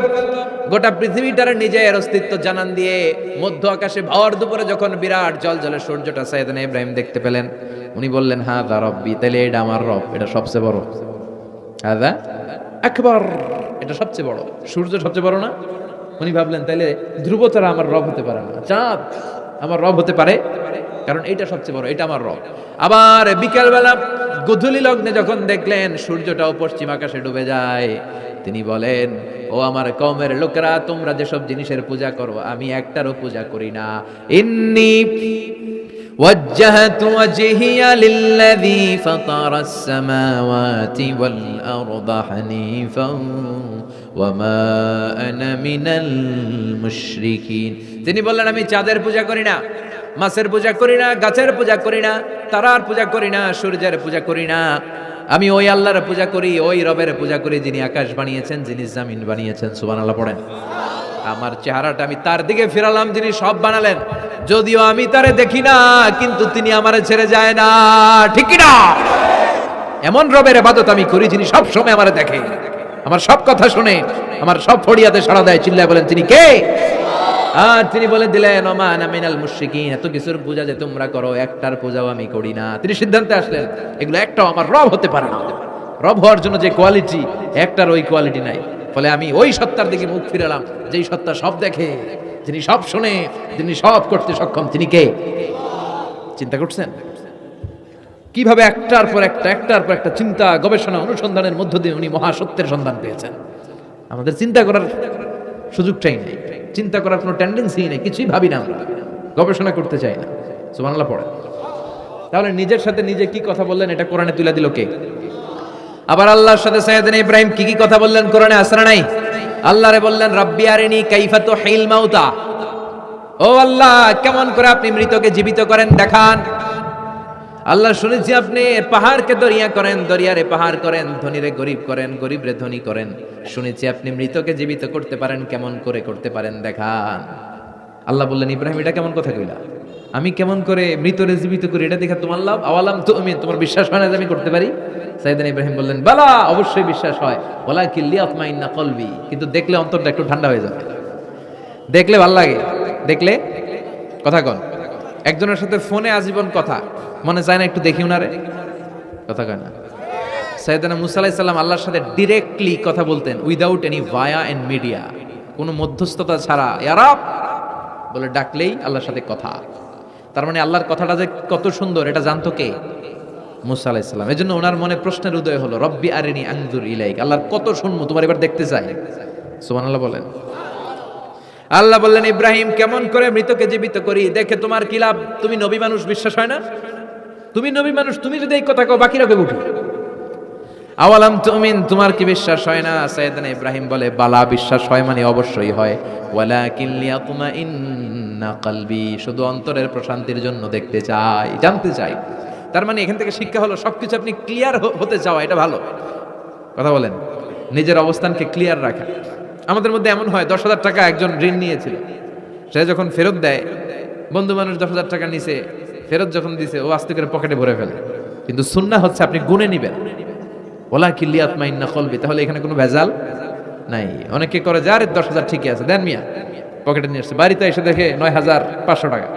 গোটা পৃথিবীটারে নিজের অস্তিত্ব জানান দিয়ে মধ্য আকাশে ভর দুপুরে যখন বিরাট জল জলে সূর্যটা সাইয়েদনা ইব্রাহিম দেখতে পেলেন, উনি বললেন হাযা রাব্বি, তাহলে এটা আমার রব, এটা সবচেয়ে বড়। হাযা আকবার, এটা সবচেয়ে বড়। সূর্য সবচেয়ে বড় না? উনি ভাবলেন তাহলে ধ্রুব তারা আমার রব হতে পারে না, চাঁদ আমার রব হতে পারে, কারণ এটা সবচেয়ে বড়, এটা আমার রব। আবার বিকেল বেলা গোধূলি লগ্নে যখন দেখলেন সূর্যটাও পশ্চিম আকাশে ডুবে যায়, তিনি বলেন, ও আমার কওমের লোকেরা, তোমরা যেসব জিনিসের পূজা করো আমি একটারও পূজা করি না। ইন্নী ওয়াজ্জাহতু ওয়াজহিয়া লিল্লাযী ফাতারাস সামাওয়াতি ওয়াল আরদা হানিফান ওয়া মা আনা মিনাল মুশরিকিন। তিনি বললেন, আমি চাঁদের পূজা করি না, মাছের পূজা করি না, গাছের পূজা করি না, তারার পূজা করি না, সূর্যের পূজা করি না। আমি ওই আল্লাহর পূজা করি, ওই রবের পূজা করি যিনি আকাশ বানিয়েছেন, যিনি জমিন বানিয়েছেন। সুবহানাল্লাহ পড়েন। আমার চেহারাটা আমি তার দিকে ফিরালাম যিনি সব বানালেন। যদিও আমি তারে দেখি না, কিন্তু তিনি আমারে ছেড়ে যায় না। ঠিক কি না? এমন রবের ইবাদত আমি করি যিনি সব সময় আমারে দেখে, আমার সব কথা শুনে, আমার সব ফড়িয়াতে সাড়া দেয়। চিল্লায় বলেন, তিনি কে? আর তিনি বলে দিলেন, ওমা আনা মিনাল মুশরিকিন, এত কিছুর পূজা যে তোমরা করো একটার পূজাও আমি করি না। তিনি সিদ্ধান্তে আসলেন, এগুলো একটাও আমার রব হতে পারে না। রব হওয়ার জন্য যে কোয়ালিটি, একটার ওই কোয়ালিটি নাই। ফলে আমি ওই সত্তার দিকে মুখ ফিরালাম যেই সত্তা সব দেখে, যিনি সব শুনে, যিনি সব করতে সক্ষম। তিনি কে? চিন্তা করছেন কিভাবে একটার পর একটা চিন্তা, গবেষণা, অনুসন্ধানের মধ্য দিয়ে উনি মহাসত্যের সন্ধান পেয়েছেন। আমাদের চিন্তা করার সুযোগটাই নেই, চিন্তা করার কোনো টেন্ডেন্সি নেই, কিছুই ভাবি না, আমরা গবেষণা করতে চাই না। সুবহানাল্লাহ পড়ে। তাহলে নিজের সাথে নিজে কি কথা বললেন এটা কোরআনে তুলে দিল কে? আবার আল্লাহর সাথে সাইয়েদনা ইব্রাহিম কি কি কথা বললেন কোরআনে আছে না নাই? আল্লাহরে বললেন, রাব্বি আরিনি কাইফা তুহিল মাউতা, ও আল্লাহ কেমন করে আপনি মৃতকে জীবিত করেন দেখান। আল্লাহ শুনেছি আপনি পাহাড়কে দরিয়া করেন, দরিয়ারে পাহাড় করেন, ধনীরে গরিব করেন, গরিবরে ধনী করেন। শুনেছি আপনি মৃতকে জীবিত করতে পারেন, কেমন করে করতে পারেন দেখান। আল্লাহ বললেন, ইব্রাহিম এটা কেমন কথা কইলা? আমি কেমন করে মৃতরে জীবিত করি এটা দেখা তোমার লাভ? আওয়ালাম তুমিন, তোমার বিশ্বাস হয় না যে আমি করতে পারি? সাইয়েদনা ইব্রাহিম বললেন, বালা, অবশ্যই বিশ্বাস হয়। ওয়ালাকিন লিয়াতমাইন্না কলবি, কিন্তু দেখলে অন্তরটা একটু ঠান্ডা হয়ে যাবে, দেখলে ভালো লাগে, দেখলে কথা কন। একজনের সাথে ফোনে আজীবন কথা, মনে চায় না একটু দেখি উনারে? কথা কয় না। সাইয়েদনা মুসা আলাইহিস সালাম আল্লাহর সাথে ডিরেক্টলি কথা বলতেন, without any via and media, কোনো মধ্যস্থতা ছাড়া। ইয়া রাব বলে ডাকলেই আল্লাহর সাথে কথা। তার মানে আল্লাহর কথাটা যে কত সুন্দর এটা জানতো কে? মুসা আলাইহিস সালাম। এজন্য ওনার মনে প্রশ্নের উদয় হলো, রব্বি আরিনি আনজুর ইলাইক, আল্লাহর কত শুনবো, তোমার এবার দেখতে চাই। সুবহানাল্লাহ বলেন। আল্লাহ বললেন, ইব্রাহিম কেমন করে মৃতকে জীবিত করি, দেখে তোমার কি লাভ? তুমি নবী মানুষ, বিশ্বাস হয় না? তুমি নবী মানুষ, তুমি যদি এই কথা কও বাকিরা কে উঠে? আওয়ালাম তুমিন, তোমার কি বিশ্বাস হয় না? সাইয়েদনা ইব্রাহিম বলে, বালা, বিশ্বাস হয় মানে অবশ্যই হয়। ওয়ালাকিন লিয়াতমাইন্না কলবি, শুধু অন্তরের প্রশান্তির জন্য দেখতে চাই, জানতে চাই। তার মানে এখান থেকে শিক্ষা হলো, সবকিছু আপনি ক্লিয়ার হতে চাওয়া এটা ভালো। কথা বলেন, নিজের অবস্থানকে ক্লিয়ার রাখা। আমাদের মধ্যে এমন হয়, 10,000 টাকা একজন ঋণ নিয়েছিল, সে যখন ফেরত দেয়, বন্ধু মানুষ 10,000 টাকা নিছে, ফেরত যখন দিছে ও আস্তে করে পকেটে ভরে ফেলে। কিন্তু সুন্নাহ হচ্ছে আপনি গুনে নিবেন, ওয়ালাকিন লিয়াতমাইন্না কলবি, তাহলে এখানে কোনো ভেজাল নাই। অনেকে করে যে আরে 10,000 ঠিকই আছে, দেন মিয়া, পকেটে নিয়ে আসছে, বাড়িতে এসে দেখে 9,500 টাকা,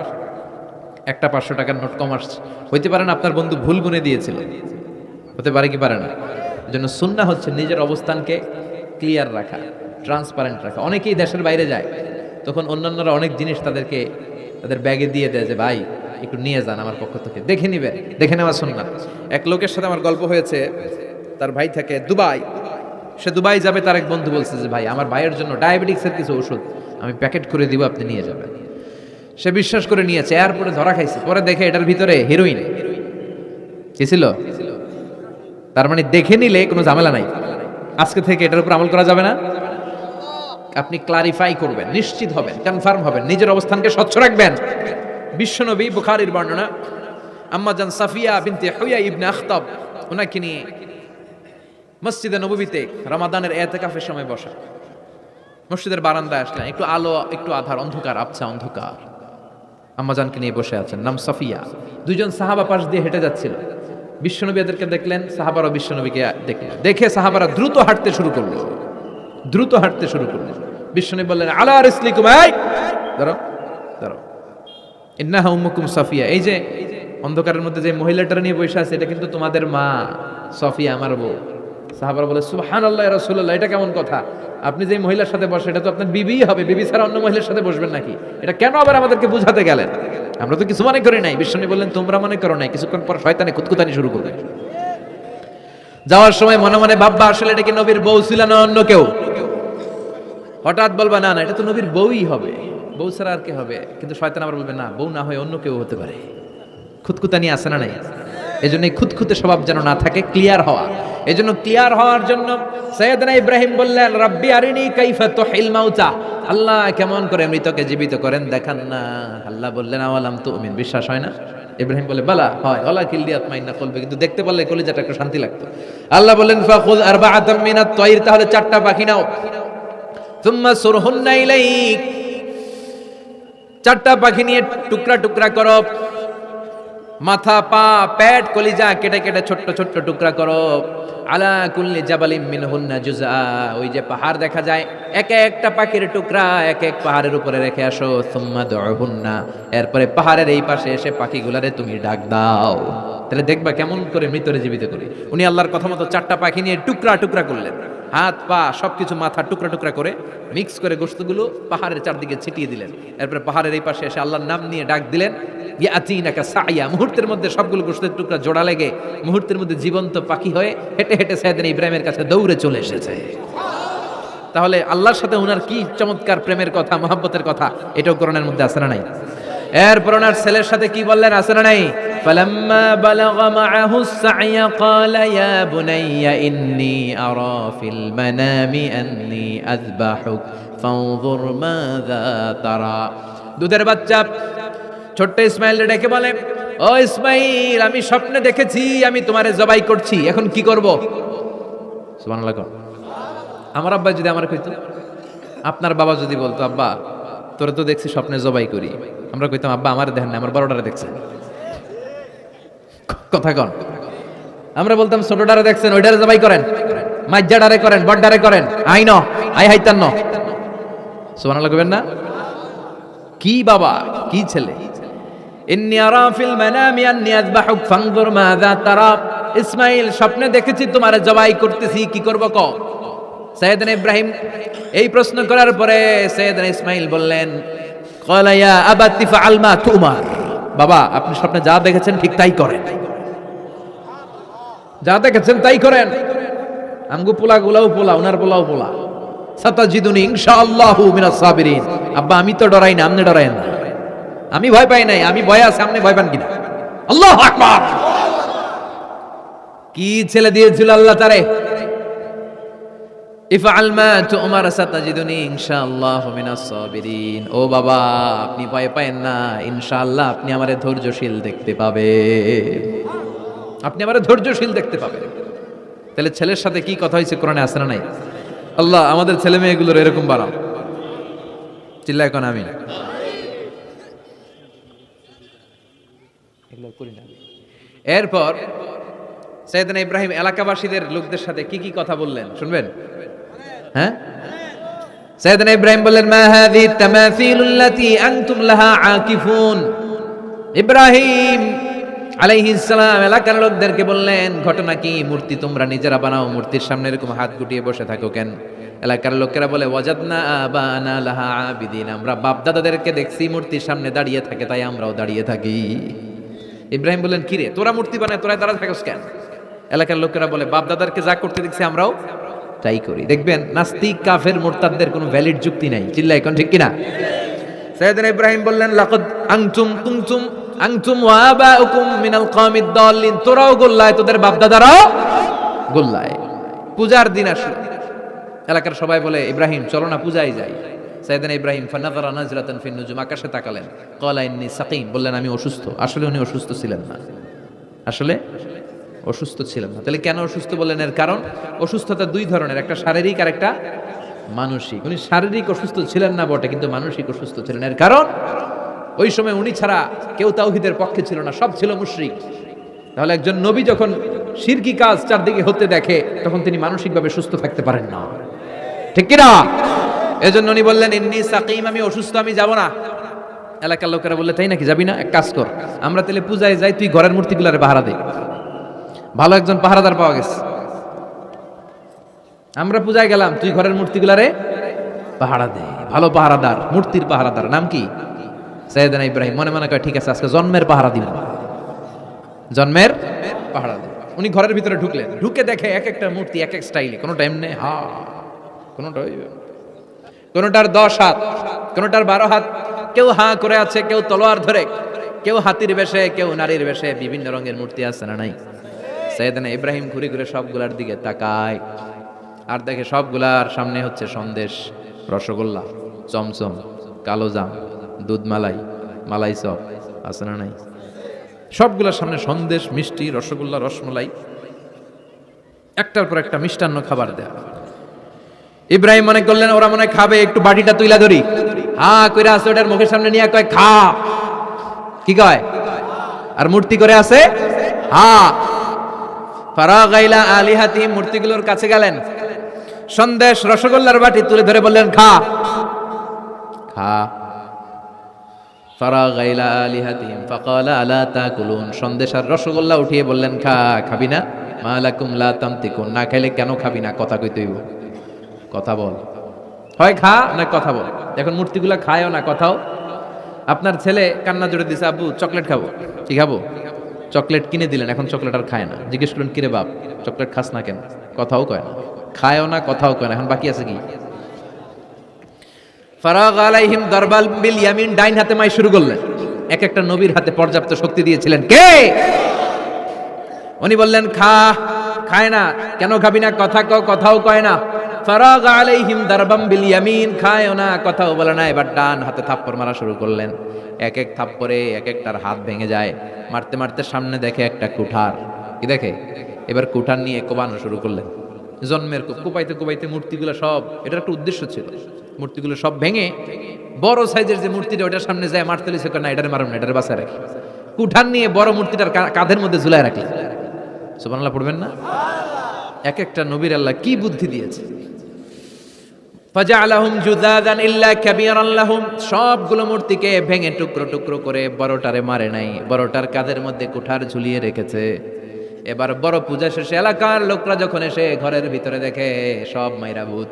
একটা 500 টাকার নোট কম আসছে। হইতে পারে না আপনার বন্ধু ভুল গুনে দিয়েছিল, হতে পারে কি পারে না? এজন্য সুন্নাহ হচ্ছে নিজের অবস্থানকে ক্লিয়ার রাখা, ট্রান্সপারেন্ট রাখা। অনেকেই দেশের বাইরে যায়, তখন অন্যান্যরা অনেক জিনিস তাদের ব্যাগে দিয়ে দেয় যে ভাই একটু নিয়ে যান আমার পক্ষ থেকে, দেখে নিবেন, দেখে নেওয়া সুন্নাহ। এক লোকের সাথে আমার গল্প হয়েছে, তার ভাই থাকে দুবাই, সে দুবাই যাবে, তার এক বন্ধু বলছে যে ভাই আমার ভাইয়ের জন্য ডায়াবেটিক্সের কিছু ওষুধ আমি প্যাকেট করে দিব, আপনি নিয়ে যাবেন। সে বিশ্বাস করে নিয়েছে, এয়ারপোর্টে ধরা খাইছে, পরে দেখে এটার ভিতরে হিরোইন কি ছিল। তার মানে দেখে নিলে কোনো ঝামেলা নাই, আজকে থেকে এটার উপর আমল করা যাবে না। আপনি ক্লারিফাই করবেন, নিশ্চিত হবেন, কনফার্ম হবেন, নিজের অবস্থানকে স্বচ্ছ রাখবেন। বিশ্বনবী, বুখারীর বর্ণনা, আম্মা জান সাফিয়া বিনতে হুয়াই ইবনে আখতাব, ওনাকে নিয়ে মসজিদে নববীতে রমাদানের ইতিকাফের সময় বসা, মসজিদের বারান্দায় আসলেন, একটু আলো, একটু আধার, অন্ধকার, আবছা অন্ধকার। আম্মাজানকে নিয়ে বসে আছেন, নাম সাফিয়া। দুইজন সাহাবা পাশ দিয়ে হেঁটে যাচ্ছিল, বিশ্বনবী এদেরকে দেখলেন, সাহাবারা বিশ্বনবীকে দেখলেন, দেখে সাহাবারা দ্রুত হাঁটতে শুরু করলো। বিশ্বনবী বললেন, আলা রিসলিকুম, এই দাঁড়াও দাঁড়াও, ইন্নাহা উম্মুকুম সাফিয়া, এই যে অন্ধকারের মধ্যে যে মহিলাটা নিয়ে বসে আছে এটা কিন্তু তোমাদের মা সাফিয়া, আমার বউ। সাহাবারা বলে, সুবহানাল্লাহ ইয়া রাসূলুল্লাহ, এটা কেমন কথা? আপনি যে মহিলার সাথে বসে এটা তো আপনার বিবি হবে, বিবি ছাড়া অন্য মহিলার সাথে বসবেন নাকি? এটা কেন আবার আমাদেরকে বুঝাতে গেলেন? আমরা তো কিছু মনে করি নাই। বিশ্বনবী বললেন, তোমরা মনে করো নাই। কিছুক্ষণ পর শয়তানে কুতকুতানি শুরু করবে। যাওয়ার সময় মনে মনে ভাববা আসলে এটা কি নবীর বউ ছিল না অন্য কেউ। হঠাৎ বলবা না না এটা তো নবীর বউই হবে, বউ ছাড়া আর কে হবে। কিন্তু শয়তান আবার বলবে না, বউ না হয় অন্য কেউ হতে পারে। খুঁতখুতানি আছে না নাই? এজন্য এই খুঁতখুতে স্বভাব যেন না থাকে, ক্লিয়ার হওয়া। এজন্য ক্লিয়ার হওয়ার জন্য সাইয়েদনা ইব্রাহিম বললেন, রাব্বি আরিনি কাইফা তুহিল মাউতা, আল্লাহ কেমন করে মৃতকে জীবিত করেন দেখান না। আল্লাহ বললেন, আওয়ালাম তুমিন, বিশ্বাস হয় না? ইব্রাহিম বলে, বালা হয়, ওয়ালা কিল্লিয়াত মাইন্না কলবে, কিন্তু দেখতে পারলে কলিজাটা একটু শান্তি লাগতো। আল্লাহ বললেন, ফাখুয আরবাআতাম মিনাত তায়র, তাহলে 4টা পাখি নাও, সুম্মা সুরহুন্না ইলাইক, 4টা পাখি নিয়ে টুকরা টুকরা করো, মাথা পা পেট কলিজা কেটে কেটে ছোট্ট ছোট্ট টুকরা করো। আলা কুল্লি জাবালিম মিনহুন্না জুজআ, ওই যে পাহাড় দেখা যায়, এক একটা পাখির টুকরা এক এক পাহাড়ের উপরে রেখে আসো। সুম্মা দুহুন্না, এরপরে পাহাড়ের এই পাশে এসে পাখিগুলারে তুমি ডাক দাও, তাহলে দেখবা কেমন করে মৃতরে জীবিত করি। উনি আল্লাহর কথা মতো 4টা পাখি নিয়ে টুকরা টুকরা করলেন, হাত পা সবকিছু মাথা টুকরা টুকরা করে মিক্স করে গোশতগুলো পাহাড়ের চারদিকে ছিটিয়ে দিলেন। এরপরে পাহাড়ের এই পাশে এসে আল্লাহর নাম নিয়ে ডাক দিলেন, ইয়াতিনাকা সাইয়া, মুহূর্তের মধ্যে সবগুলো গোশতের টুকরা জোড়া লেগে মুহূর্তের মধ্যে জীবন্ত পাখি হয়ে হেঁটে হেঁটে সাইয়েদনা ইব্রাহিমের কাছে দৌড়ে চলে এসেছে। তাহলে আল্লাহর সাথে উনার কি চমৎকার প্রেমের কথা, মহব্বতের কথা, এটাও কোরআনের মধ্যে আছে না নাই? এরপর ওনার ছেলের সাথে কি বললেন আছে না নাই? ফালাম্মা বালাগা মাআহু সাইয়া ক্বালা ইয়া বুনাইয়া ইন্নী আরা ফিল মানামি আন্নী আযবাহুক ফানজুর মাযা তারা। দুধের বাচ্চা ছোট্ট ইসমাইল ডেকে বলে, ও ইসমাইল, আমি স্বপ্নে দেখেছি আমি তোমারে জবাই করছি, এখন কি করব? সুবহানাল্লাহ। আমার আব্বা যদি আমার কইতো, আপনার বাবা যদি বলতো, আব্বা তোরে তো দেখছি স্বপ্নে জবাই করি, আমরা কইতাম, আব্বা আমার দেখেন না, আমার বড়টারে দেখছেন। কথা কন। আমরা বলতাম, ছোটটারে দেখছেন, ওইটারে জবাই করেন, মাইজ্জাডারে করেন, বড়ডারে করেন, আই ন আই হাইতান ন। সুবহানাল্লাহ কইবেন না? কি বাবা, কি ছেলে। ইন্নী আরা ফিল মানামি আন্নী আযবাহুক ফানজুর মাযা তারা। ইসমাইল, স্বপ্নে দেখেছি তোমারে জবাই করতেছি, কি করব ক? সাইয়েদনা ইব্রাহিম এই প্রশ্ন করার পরে সাইয়েদনা ইসমাইল বললেন, ক্বালা ইয়া আবাতি ফাআল মা তুমার, বাবা আপনি স্বপ্নে যা দেখেছেন ঠিক তাই করেন, যা দেখেছেন তাই করেন। আমগো পোলা গুলাও পোলা, উনার পোলাও পোলা। সাতাজিদুনি ইনশাআল্লাহু মিনাস সাবিরিন। আব্বা আমি তো ডরাই না, আপনি ডরায়েন না। আমি ভয় পাই নাই, আমি ভয় আছে, আপনি ভয় পান কিনা? আল্লাহু আকবার। কি ছেলে দিয়েছিল আল্লাহ তারে। ইফআল মা তুমার সাতাজিদুনি ইনশাআল্লাহু মিনাস সাবিরিন। ও বাবা আপনি ভয় পায়েন না, ইনশাআল্লাহ আপনি আমারে ধৈর্যশীল দেখতে পাবেন, আপনি আমারে ধৈর্যশীল দেখতে পাবেন। তাহলে ছেলের সাথে কি কথা হয়েছে কোরআনে আছে না নাই? আল্লাহ আমাদের ছেলে মেয়েগুলোর এরকম বানাও। চিল্লায় কোন আমিন। এরপর সাইয়েদনা ইব্রাহিম এলাকাবাসীদের লোকদের সাথে কি কি কথা বললেন শুনবেন? হ্যাঁ, সাইয়েদনা ইব্রাহিম বললেন, মা হাযিহি তামাসিলুল্লাতী আনতুম লাহা আকিফুন। ইব্রাহিম আলাইহিস সালাম এলাকার লোকদেরকে বললেন, ঘটনা কি? মূর্তি তোমরা নিজেরা বানাও, মূর্তির সামনে এরকম হাত গুটিয়ে বসে থাকো কেন? এলাকার লোকেরা বলে, ওয়াজাদনা আবানা লাহা আবিদিন, আমরা বাপ দাদাদেরকে দেখছি মূর্তির সামনে দাঁড়িয়ে থাকে, তাই আমরাও দাঁড়িয়ে থাকি। ইব্রাহিম বললেন, কিরে তোরা মূর্তি বানায়, তোরা দাঁড়া থাকস কেন? এলাকার লোকেরা বলে, বাপ দাদারকে যা করতে দেখছি আমরাও তাই করি। দেখবেন নাস্তিক কাফের মুরতাদদের কোনো ভ্যালিড যুক্তি নাই। চিল্লা এখন ঠিক কিনা? সাইয়েদনা ইব্রাহিম বললেন, লাকাদ আনতুম ওয়া আবাউকুম মিনাল কওমিদ দাল্লিন, তোরাও গোল্লায়, তোদের বাপ দাদারাও গোল্লায়। পূজার দিন আসলো, এলাকার সবাই বলে, ইব্রাহিম চলো না পূজায় যাই। সাইয়েদনা ইব্রাহিম ফানাযারা নাজরাতান ফিন নুজুম, আকাশে তাকালেন, ক্বালা ইন্নী সাকিম, বললেন আমি অসুস্থ। আসলে উনি অসুস্থ ছিলেন না, আসলে অসুস্থ ছিলেন না। তাহলে কেন অসুস্থ বললেন? এর কারণ অসুস্থতা দুই ধরনের, একটা শারীরিক আর একটা মানসিক। উনি শারীরিক অসুস্থ ছিলেন না বটে, কিন্তু মানসিক অসুস্থ ছিলেন। এর কারণ ওই সময় উনি ছাড়া কেউ তাওহীদের পক্ষে ছিল না, সব ছিল মুশরিক। তাহলে একজন নবী যখন শিরকি কাজ চারদিকে হতে দেখে, তখন তিনি মানসিকভাবে সুস্থ থাকতে পারেন না, ঠিক কিনা? এজন্য উনি বললেন, ইন্নী সাকিম, আমি অসুস্থ, আমি যাব না। এলাকার লোকেরা বললে, তাই নাকি, যাবি না? এক কাজ কর, আমরা তাহলে পূজায় যাই, তুই ঘরের মূর্তিগুলারে পাহারা দে। ভালো একজন পাহারাদার পাওয়া গেছে, আমরা পূজায় গেলাম, তুই ঘরের মূর্তিগুলারে পাহারা দে। ভালো পাহারাদার, মূর্তির পাহারাদার, নাম কি? সাইয়েদনা ইব্রাহিম মনে মনে কয়, ঠিক আছে আজকে জন্মের পাহারা দিব, জন্মের পাহারা দিব। উনি ঘরের ভিতরে ঢুকলেন, ঢুকে দেখে এক একটা মূর্তি এক এক স্টাইলে, কোনোটা এমনি কোনোটার 10 হাত, কোনোটার 12 হাত, কেউ করে আছে, কেউ তলোয়ার ধরে, কেউ হাতির বেশে, কেউ নারীর বেশে, বিভিন্ন রঙের মূর্তি আছে না নাই? সাইয়েদনা ইব্রাহিম ঘুরে ঘুরে সবগুলার দিকে তাকায় আর দেখে সবগুলার সামনে হচ্ছে সন্দেশ, রসগোল্লা, চমচম, কালোজাম, দুধ মালাই, মালাই চপ আছে না নাই? সবগুলোর সামনে সন্দেশ, মিষ্টি, রসগোল্লা, রসমলাই, একটার পর একটা মিষ্টান্ন খাবার দেয়া। ইব্রাহিম মনে করলেন ওরা মনে খাবে, একটু বাটিটা তুইলা ধরি, কইরা আছে ওটার মুখের সামনে নিয়ে কয় খা, কি কয়? আর মূর্তি করে আছে ফারাগাইলা আলিহাতি, মূর্তিগুলোর কাছে গেলেন, সন্দেশ রসগোল্লার বাটি তুলে ধরে বললেন খা খা। ফারাগাইলা আলিহাতিম ফাকালা আলা তাকুলুন, সন্দেশ আর রসগোল্লা উঠিয়ে বললেন খাবি না? মালাকুম লা তামতিকুন, না খাইলে কেন খাবি না? কথা কইতে হইব, কথা বল, হয় খা না কথা বল। এখন মূর্তিগুলা খায়ও না, কথাও। আপনার ছেলে কান্না জোরে দিছে, আব্বু চকলেট খাবো, কি খাবো? চকলেট কিনে দিলেন, এখন চকলেট আর খায় না। জিজ্ঞেস করলেন কিরে বাপ চকলেট খাস না কেন? কথাও কয় না, খায়ও না, কথাও কয় না। এখন বাকি আছে কি? ফারাগ আলাইহিম দারবাল বিল ইয়ামিন, ডাইন হাতে মাই শুরু করলেন। এক একটা নবীর হাতে পর্যাপ্ত শক্তি দিয়েছিলেন কে? উনি বললেন খায় না। কেন খাবি না? কথা কও, কথাও কয় না। ফারাগ আলাইহিম দারবাম বিল ইয়ামিন, খায়ও না, কথাও বলে না। এবার ডান হাতে থাপ্পড় মারা শুরু করলেন। এক এক থাপ্পড়ে এক একটার হাত ভেঙে যায়। মারতে মারতে সামনে দেখে একটা কুঠার, কি দেখে? এবার কুঠার নিয়ে কোবানো শুরু করলেন। জন্মের কোপাইতে কোপাইতে মূর্তিগুলো সব, এটার একটা উদ্দেশ্য ছিল, মূর্তিগুলো সব ভেঙে বড় সাইজের যে মূর্তিটা ওটার সামনে যায় মারতে লিছে, না এটারে মারুন না, এটারে বাঁচায় রাখি। কুঠার নিয়ে বড় মূর্তিটার কাঁধের মধ্যে ঝুলায় রাখি। সুবহানাল্লাহ পড়বেন না? এক একটা নবীর আল্লাহ কি বুদ্ধি দিয়েছে। ফাজআলাহুম জুদাদান ইল্লা কাবীরান লাহুম, সবগুলো মূর্তিকে ভেঙে টুকরো টুকরো করে বড়টারে মারে নাই, বড়টার কাঁধের মধ্যে কুঠার ঝুলিয়ে রেখেছে। এবার বড় পূজা শেষে এলাকার লোকরা যখন এসে ঘরের ভিতরে দেখে সব মাইরা ভূত।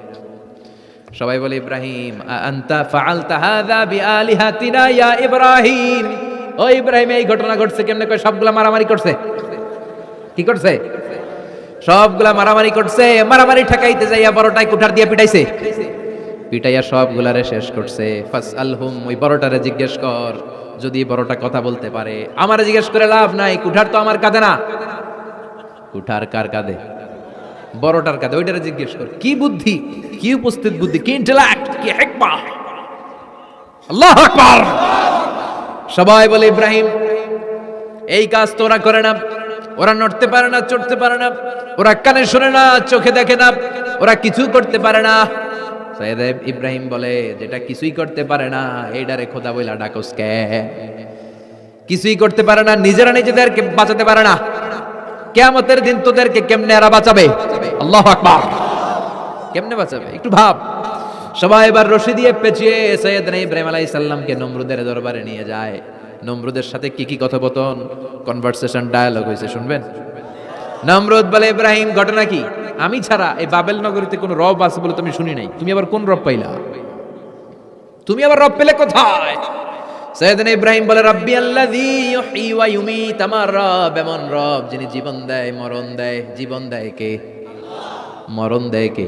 সবাই বলে ইব্রাহিম আনতা ফাআলতা হাযা বিআলিহাতিনা ইয়া ইব্রাহিম, ও ইব্রাহিম এই ঘটনা ঘটছে কেমনে? কয় সবগুলা মারামারি করছে। কি করছে? সবগুলা মারামারি করছে। মারামারি ঠেকাইতে যাইয়া বড়টাই কুঠার দিয়ে পিটাইছে, পিটাইয়া সবগুলারে শেষ করছে। ফাসআলহুম, ওই বড়টারে জিজ্ঞেস কর যদি বড়টা কথা বলতে পারে। আমারে জিজ্ঞেস করে লাভ নাই, কুঠার তো আমার কাঁধে না। কুঠার কার কাঁধে? বড়টার কাঁধে। ওইটারে জিজ্ঞেস কর। কি বুদ্ধি, কি উপস্থিত বুদ্ধি, কি ইন্টেলেক্ট, কি হিকমা! আল্লাহু আকবার! সবাই বলে ইব্রাহিম এই কাজ তো ওরা করে না, ওরা নড়তে পারে না, চড়তে পারে না, ওরা কানে শোনে না, চোখে দেখে না, ওরা কিছু করতে পারে না। সাইয়েদ ইব্রাহিম বলে যেটা কিছুই করতে পারে না এইটারে খোদা বইলা ডাকস কে? কিছুই করতে পারে না, নিজেরা নিজেদেরকে বাঁচাতে পারে না, কিয়ামতের দিন তোদেরকে কেমনে এরা বাঁচাবে? আল্লাহু আকবার! কেমনে বাঁচাবে একটু ভাব। সবাই এবার রশি দিয়ে পেঁচিয়ে সাইয়েদনা ইব্রাহিম আলাইহিস সালামকে নমরুদের দরবারে নিয়ে যায়। নমরুদের সাথে কি কি কথোপকথন, কনভারসেশন, ডায়ালগ হয়েছে শুনবেন। নমরুদ বলে ইব্রাহিম ঘটনা কি? আমি ছাড়া এই বাবেল নগরীতে কোনো রব আছে বলে তুমি শুনি নাই। তুমি আবার কোন রব পাইলা? তুমি আবার রব পেলে কোথায়? সাইয়েদনা ইব্রাহিম বলে রাব্বি আল্লাযী ইউহয়ী ওয়া ইউমীত, আমার রব এমন রব যিনি জীবন দেয় মরণ দেয়। জীবন দেয় কে? মরণ দেয় কে?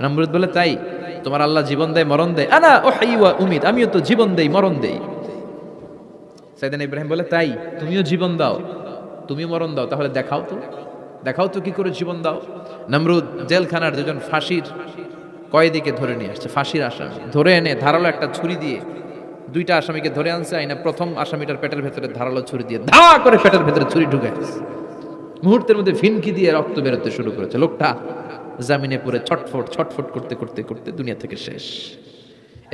নমরুদ বলে তাই তোমার আল্লাহ জীবন দেয় মরণ দেয়? আনা উহয়ী ওয়া উমীত, আমিও তো জীবন দেই মরণ দেই। সাইয়েদনা ইব্রাহিম বলে তাই তুমিও জীবন দাও, তুমিও মরণ দাও, তাহলে দেখাও তো, দেখাও তো কি করে জীবন দাও। নমরুদ জেলখানার দুজন ফাঁসির কয়েদিকে ধরে নিয়ে আসছে, ফাঁসির আসামি ধরে এনে ধারালো একটা ছুরি দিয়ে দুইটা আসামিকে ধরে আনছে। আইনা প্রথম আসামিটার পেটের ভেতরে ধারালো ছুরি দিয়ে ধা করে পেটের ভেতরে ছুরি ঢুকে মুহূর্তের মধ্যে ফিনকি দিয়ে রক্ত বেরোতে শুরু করেছে। লোকটা জামিনে পড়ে ছটফট ছটফট করতে করতে করতে দুনিয়া থেকে শেষ।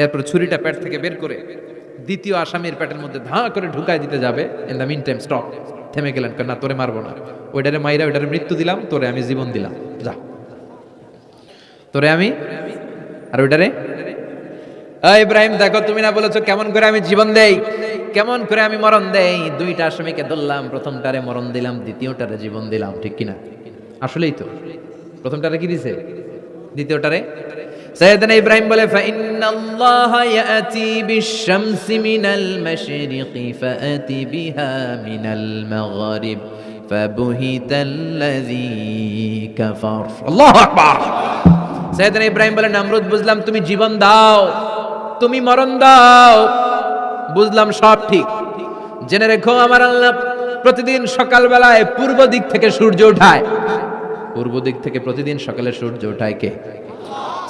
এরপর ছুরিটা পেট থেকে বের করে দ্বিতীয় আসামির পেটের মধ্যে ধা করে ঢুকাই দিতে যাবে। In the mean time stop, থেমে গেলেন, না তোরে মারবো না, ওইটারে মাইরা ওইটারে মৃত্যু দিলাম, তোরে আমি জীবন দিলাম, যা তোরে আমি, আর ওইটারে ইব্রাহিম দেখো তুমি না বলেছো কেমন করে আমি জীবন দেই, কেমন করে আমি মরণ দেই। দুইটা আসামিকে ধরলাম, প্রথমটারে মরণ দিলাম, দ্বিতীয়টারে জীবন দিলাম, ঠিক কিনা? আসলেই তো প্রথমটারে কি দিছে, দ্বিতীয়টারে। সাইয়েদনা ইব্রাহিম বলে ফাইন্নাল্লাহা ইয়াতি বিশ-শামসি মিনাল মাশরিকি ফাআতি বিহা মিনাল মাগরিব ফাবুহিতাল্লাযী কাফার। আল্লাহু আকবার। সাইয়েদনা ইব্রাহিম বলেন, নমরুদ বুঝলাম তুমি জীবন দাও, তুমি মরণ দাও, বুঝলাম সব ঠিক। জেনে রেখো আমার আল্লাহ প্রতিদিন সকালবেলায় পূর্ব দিক থেকে সূর্য ওঠায়। পূর্ব দিক থেকে প্রতিদিন সকালে সূর্য ওঠায় কে?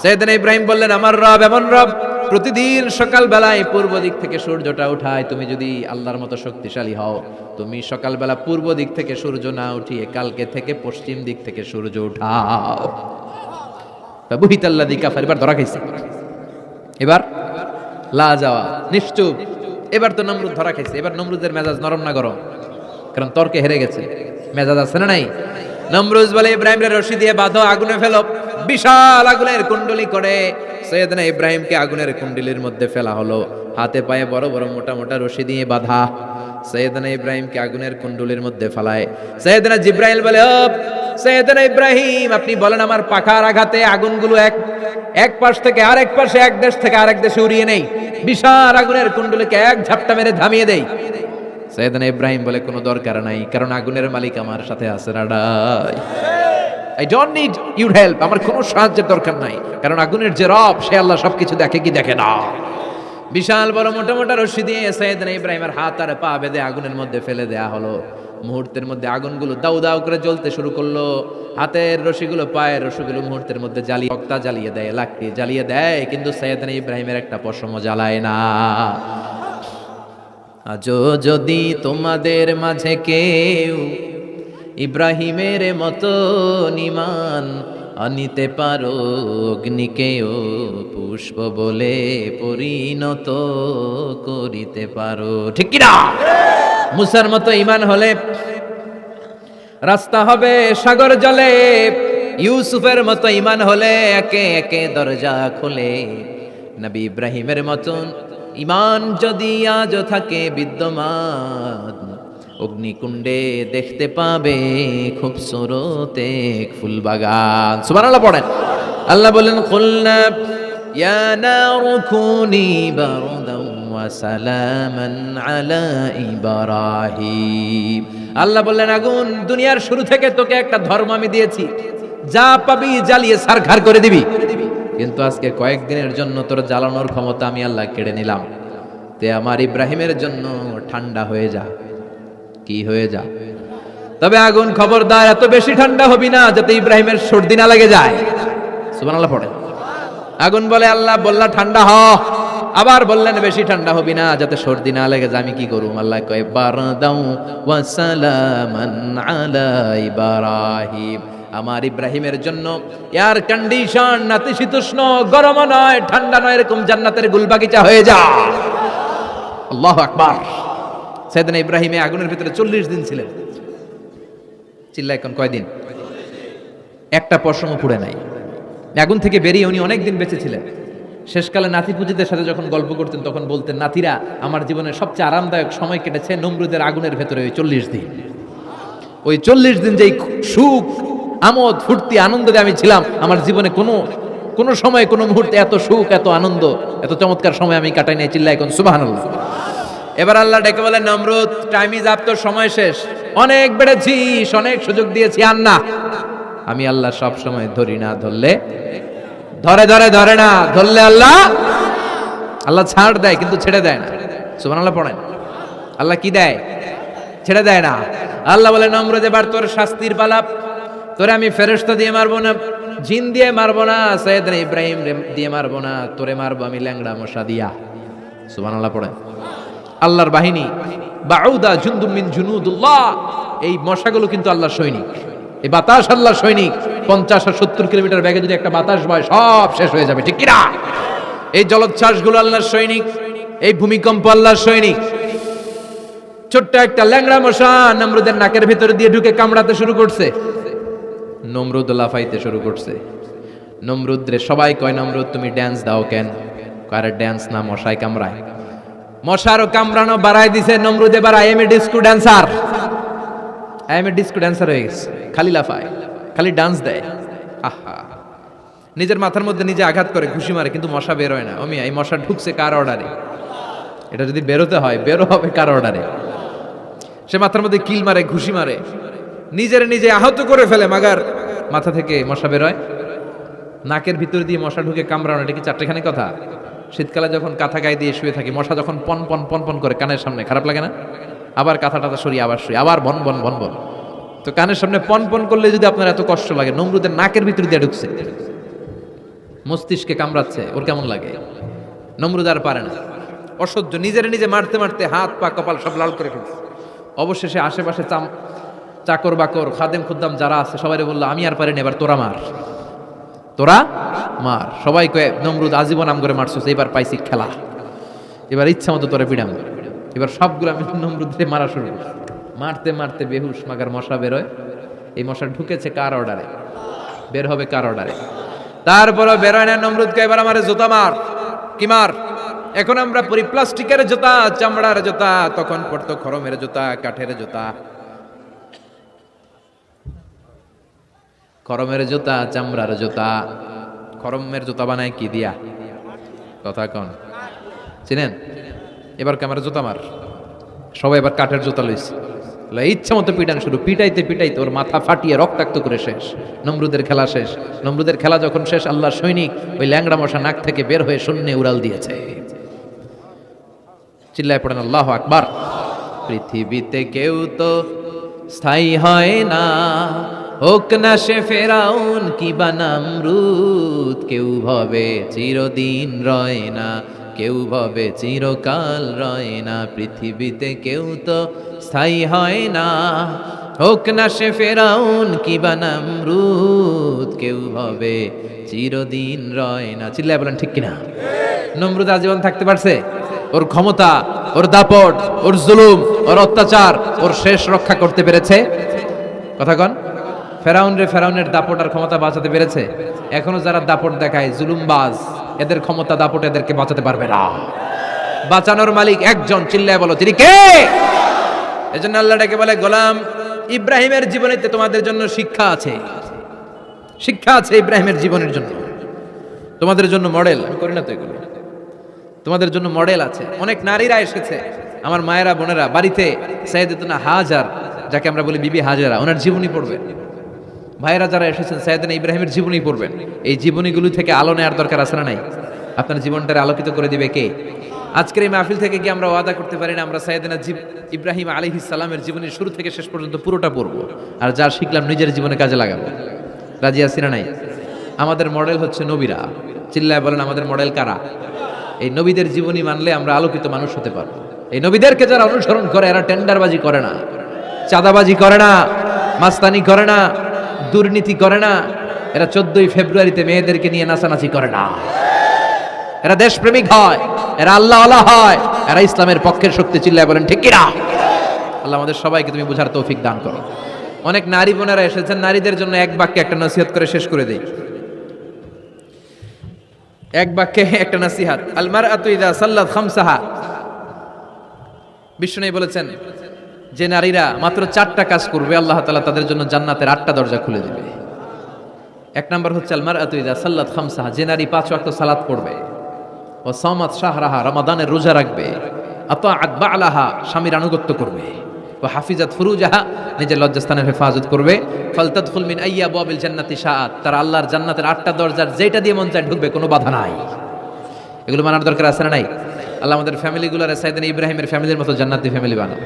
সাইয়েদনা ইব্রাহিম বললেন, আমার রব এমন রব প্রতিদিন সকালবেলায় পূর্ব দিক থেকে সূর্যটা উঠায়। তুমি যদি আল্লাহর মতো শক্তিশালী হও, তুমি সকালবেলা পূর্ব দিক থেকে সূর্য না উঠিয়ে কালকে থেকে পশ্চিম দিক থেকে সূর্য উঠাও। ফাবুহিতাল্লাযী কাফার। এবার ধরা খাইছে, এবার লা যাওয়া নিশ্চুপ। এবার তো নমরুদ ধরা খাইছে। এবার নমরুদের মেজাজ নরম না গরম? কারণ তর্কে হেরে গেছে, মেজাজ আছে না নাই? নমরুদ বলে, ইব্রাহিমের রশি দিয়ে বাঁধো, আগুনে ফেলো। বিশাল আগুনের কুণ্ডলী করে সাইয়েদনা ইব্রাহিমকে আগুনের কুণ্ডলীর মধ্যে ফেলা হলো। হাতে পায়ে বড় বড় মোটা মোটা রশি দিয়ে বাঁধা। সাইয়েদনা ইব্রাহিমকে আগুনের কুণ্ডলীর মধ্যে ফেলায়। সাইয়েদনা জিব্রাইল বলে, ও সাইয়েদনা ইব্রাহিম, আপনি বলেন আমার পাখার আঘাতে আগুনগুলো এক পাশ থেকে আরেক পাশে, এক দেশ থেকে আরেক দেশে উড়িয়ে নেই, বিশাল আগুনের কুণ্ডলীকে এক ঝাপটা মেরে থামিয়ে দেই। সাইয়েদনা ইব্রাহিম বলে, কোনো দরকার নাই, কারণ আগুনের মালিক আমার সাথে আছে। রাডাই, I don't need your help, আমার কোনো সাহায্যের দরকার নাই, কারণ আগুনের যে রব সে আল্লাহ সবকিছু দেখে কি দেখে না। বিশাল বড় মোটা মোটা রশি দিয়ে সাইয়েদনা ইব্রাহিমের হাত আর পা বেঁধে আগুনের মধ্যে ফেলে দেয়া হলো। মুহূর্তের মধ্যে আগুনগুলো দাউ দাউ করে জ্বলতে শুরু করলো। হাতের রশিগুলো, পায়ের রশিগুলো মুহূর্তের মধ্যে জ্বালিয়ে দেয়, লাকড়ি জ্বালিয়ে দেয়, কিন্তু সাইয়েদনা ইব্রাহিমের একটা পশমও জ্বালায় না। আজও যদি তোমাদের মাঝে কেউ ইব্রাহিমের মতো ঈমান আনিতে পারো, অগ্নিকেও পুষ্প বলে পরিণত করিতে পারো, ঠিক কি না? মুসার মতো ঈমান হলে রাস্তা হবে সাগর জলে, ইউসুফের মতো ঈমান হলে একে একে দরজা খোলে। নবী ইব্রাহিমের মতন ঈমান যদি আজও থাকে বিদ্যমান, অগ্নিকুণ্ডে দেখতে পাবে খুবসুরত এক ফুল বাগান। সুবহানাল্লাহ পড়েন। আল্লাহ বলেন, কুলনা ইয়া নারু কুনি বারদান ওয়া সালামান আলা ইব্রাহিম। আল্লাহ বললেন, আগুন, দুনিয়ার শুরু থেকে তোকে একটা ধর্ম আমি দিয়েছি, যা পাবি জ্বালিয়ে ছারখার করে দিবি, কিন্তু আজকে কয়েকদিনের জন্য তোর জ্বালানোর ক্ষমতা আমি আল্লাহ কেড়ে নিলাম। তে আমার ইব্রাহিমের জন্য ঠান্ডা হয়ে যা। কি হয়ে যা? তবে আগুন খবরদার এত বেশি ঠান্ডা হবি না যাতে ইব্রাহিমের সর্দি না লেগে যায়। সুবহানাল্লাহ পড়ে। আগুন বলে, আল্লাহ বললা ঠান্ডা হ, আবার বললেন বেশি ঠান্ডা হবি না যাতে সর্দি না লেগে যায়। আমি কি করুম? আল্লাহ কয়, বারদাউ ওয়া সালামান আলা ইব্রাহিম। আমার ইব্রাহিমের জন্য এয়ার কন্ডিশন, নাতিশীতোষ্ণ, গরম নয় ঠান্ডা নয়, এরকম জান্নাতের গুলবাগিচা হয়ে যা। আল্লাহু আকবার। সাইয়েদনা ইব্রাহিম আগুনের ভিতরে 40 দিন ছিলেন। চিল্লায় এখন কয়দিন? একটা পশমও পুড়ে নাই। আগুন থেকে বেরিয়ে উনি অনেক দিন বেঁচে ছিলেন। শেষকালে নাতি পুজিদের সাথে যখন গল্প করতেন তখন বলতেন, নাতিরা, আমার জীবনের সবচেয়ে আরামদায়ক সময় কেটেছে নমরুদের আগুনের ভেতরে ওই 40 দিন। ওই 40 দিন যেই সুখ, আমোদ, ফুর্তি, আনন্দে আমি ছিলাম, আমার জীবনে কোনো সময়, কোনো মুহূর্তে এত সুখ, এত আনন্দ, এত চমৎকার সময় আমি কাটাই নাই। চিল্লায় এখন সুবহানাল্লাহ। এবার আল্লাহ ডেকে বলেন, নমরুদ, টাইম ইজ আপ, তোর সময় শেষ, অনেক বেড়েছিস, অনেক সুযোগ দিয়েছি, আর না। আমি আল্লাহ সব সময় ধরি না, ধরলে ধরে না, ধরলে আল্লাহ ছাড় দেয় কিন্তু ছেড়ে দেয় না। সুবহানাল্লাহ পড়েন। আল্লাহ কি দেয়? ছেড়ে দেয় না। আল্লাহ বলে, নমরুদ, এবার তোর শাস্তির পালা। তোরে আমি ফেরেশতা দিয়ে মারবো না, জিন দিয়ে মারবো না, সাইয়েদনা ইব্রাহিম দিয়ে মারবো না, তোরে মারবো আমি ল্যাংড়া মশা দিয়া। সুবহানাল্লাহ পড়েন। আল্লাহর বাহিনী, বাউদা জুনদুম মিন জুনুদুল্লাহ, এই মশাগুলো কিন্তু আল্লাহর সৈনিক। এই বাতাস আল্লাহর সৈনিক। 50 আর 70 কিলোমিটার বেগে যদি একটা বাতাস বয়, সব শেষ হয়ে যাবে, ঠিক কি না? এই জলোচ্ছ্বাসগুলো আল্লাহর সৈনিক, এই ভূমিকম্প আল্লাহর সৈনিক। ছোট্ট একটা ল্যাংড়া মশা নমরুদের নাকের ভিতরে দিয়ে ঢুকে কামড়াতে শুরু করছে। নমরুদ লাফাইতে শুরু করছে। নমরুদরে সবাই কয়, নমরুদ তুমি ড্যান্স দাও কেন? কারে ড্যান্স না, মশায় কামড়ায়। মশারও কামড়ানো বাড়ায় দিছে। নমরুদ এবার I M A disco dancer, হয়ে গেছে। খালি লাফায়, খালি ডান্স দেয়। আহা, নিজের মাথার মধ্যে নিজে আঘাত করে, ঘুষি মারে, কিন্তু মশা বের হয় না। আমি এই মশা ঢুকছে কার অর্ডারে? এটা যদি বেরোতে হয়, বেরো হবে কার অর্ডারে? সে মাথার মধ্যে কিল মারে, ঘুষি মারে, নিজে আহত করে ফেলে, মাগার মাথা থেকে মশা বেরোয়, নাকের ভিতর দিয়ে মশা ঢুকে কামড়ানো, এটা কি চারটেখানি কথা? শীতকালে যখন কাঁথা গায়ে দিয়ে শুয়ে থাকি, মশা যখন পন পন পন পন করে কানের সামনে, খারাপ লাগে না? আবার কাঁথা টাথা সরিয়ে আবার শুয়ে, আবার বন বন বন বন। তো কানের সামনে পন পন করলে যদি আপনার এত কষ্ট লাগে, নমরুদের নাকের ভিতর দিয়ে ঢুকছে, মস্তিষ্কে কামড়াচ্ছে, ওর কেমন লাগে? নমরুদ আর পারে না, অসহ্য, নিজে মারতে মারতে হাত পা কপাল সব লাল করে ফেলছে। অবশেষে আশেপাশে চাকর বাকর খাদেম খুদ্দাম যারা আছে সবাই বললো, আমি আর পারিনি, এবার তোরা মার, তোরা মার। সবাই কয়ে, নমরুদ আজীবন নাম করে মারছিস, এবার পাইছি খেলা, এবার ইচ্ছা মতো তোরা পিড়াম। এবার সবগুলো আমি নমরুদকে মারা শুরু করছি। মারতে মারতে বেহুশ, মাগার মশা বেরোয়। এই মশা ঢুকেছে কার অর্ডারে? বের হবে কার অর্ডারে? তারপরও বেরোয় না। নমরুদকে এবার আমার জুতা মার। কি মার? এখন আমরা পরি প্লাস্টিকের জুতা, চামড়ার জুতা, তখন পড়তো খরমের জুতা, কাঠের জুতা। খরমের জুতা, চামড়ার জুতা। খরমের জুতা বানায় কি দিয়া? কথা কন, চিনেন? এবার ক্যামেরা জুতা মার। সবাই এবার কাঠের জুতা লইছে, ইচ্ছা মতো পিটান শুরু। পিটাইতে পিটাইতে ওর মাথা ফাটিয়ে রক্তাক্ত করে শেষ। নমরুদের খেলা শেষ। নমরুদের খেলা যখন শেষ, আল্লাহর সৈনিক ওই ল্যাংড়া মশা নাক থেকে বের হয়ে শূন্যে উড়াল দিয়েছে। চিল্লায় পড়েন আল্লাহু আকবার। পৃথিবীতে কেউ তো স্থায়ী হয় না, হোক না সে ফেরাউন কিবা নমরুদ। কেউ ভাবে চিরদিন রয় না, কেউ ভাবে চিরকাল রয় না। পৃথিবীতে কেউ তো স্থায়ী হয় না, হোক না সে ফেরাউন কিবা নমরুদ। কেউ ভাবে চিরদিন রয় না। চিল্লায় বলেন ঠিক কিনা? নমরুদ আজীবন থাকতে পারছে? ওর ক্ষমতা, ওর দাপট, ওর জুলুম, ওর অত্যাচার, ওর শেষ রক্ষা করতে পেরেছে? কথা কন। ফেরাউনের দাপট আর ক্ষমতা বাঁচাতে পেরেছে? এখনো যারা দাপট দেখায়, জুলুমবাজ, এদের ক্ষমতা দাপট এদেরকে বাঁচাতে পারবে না। বাঁচানোর মালিক একজন, চিল্লায় বলো তিনি কে? এজন্য আল্লাহ ডেকে বলে, গোলাম ইব্রাহিমের জীবনেতে তোমাদের জন্য শিক্ষা আছে। শিক্ষা আছে ইব্রাহিমের জীবনের জন্য, তোমাদের জন্য মডেল। আমি করি না তো এগুলো, তোমাদের জন্য মডেল আছে। অনেক নারীরা এসেছে, আমার মায়েরা বোনেরা, বাড়িতে সাইয়েদাতুনা হাজার, যাকে আমরা বলি বিবি হাজারা, ওনার জীবনী পড়বেন। ভাইয়েরা যারা এসেছেন, সাইয়েদনা ইব্রাহিমের জীবনী পড়বেন। এই জীবনীগুলো থেকে আলো নেওয়ার দরকার আছে না নাই? আপনার জীবনটারে আলোকিত করে দিবে কে? আজকের এই মাহফিল থেকে কি আমরা ওয়াদা করতে পারি না আমরা সাইয়েদনা ইব্রাহিম আলাইহিস সালামের জীবনের শুরু থেকে শেষ পর্যন্ত পুরোটা পড়বো, আর যা শিখলাম নিজের জীবনে কাজে লাগাবো? রাজি আছি না নাই? আমাদের মডেল হচ্ছে নবীরা। চিল্লায় বলেন আমাদের মডেল কারা? এই নবীদের জীবনী মানলে আমরা আলোকিত মানুষ হতে পারবো। এই নবীদেরকে যারা অনুসরণ করে, এরা টেন্ডারবাজি করে না, চাঁদাবাজি করে না, মাস্তানি করে না, দুর্নীতি করে না। এরা 14ই ফেব্রুয়ারিতে মেয়েদেরকে নিয়ে নাচানাচি করে না। এরা দেশপ্রেমিক হয়, এরা আল্লাহওয়ালা হয়, এরা ইসলামের পক্ষের শক্তি। চিল্লায় বলেন ঠিক কিনা? আল্লাহ আমাদের সবাইকে তুমি বুঝার তৌফিক দান করো। অনেক নারী বোনেরা এসেছেন, নারীদের জন্য এক বাক্যে একটা নসিহত করে শেষ করে দেই। এক বাক্যে একটা নসিহত। আল মারআতু ইযা সাল্লাত খামসাহা, বিষ্ণু বলেছেন যে নারীরা মাত্র 4টা কাজ করবে, আল্লাহ তাআলা তাদের জন্য জান্নাতের 8টা দরজা খুলে দিবে। এক নাম্বার হচ্ছে আল মারআতু ইযা সাল্লাত খামসাহা, যে নারী 5 ওয়াক্ত সালাত পড়বে, ও সামাত শাহরাহা, রমাদানের রোজা রাখবে, আতাআত বা'লাহা, স্বামীর আনুগত্য করবে, ও হাফিজাত ফুরুজাহা, নিজের লজ্জাস্থানের হেফাজত করবে, ফালতাদখুল মিন আইয়া আবওয়াবিল জান্নাতি শাআত, তার আল্লাহর জান্নাতের 8টা দরজার যেটা দিয়ে মন চায় ঢুকবে, কোনো বাধা নাই। এগুলো মানার দরকার আছে না নাই? আল্লাহ আমাদের ফ্যামিলিগুলোর সাইয়েদনা ইব্রাহিমের ফ্যামিলির মতো জান্নাতি ফ্যামিলি বানাও।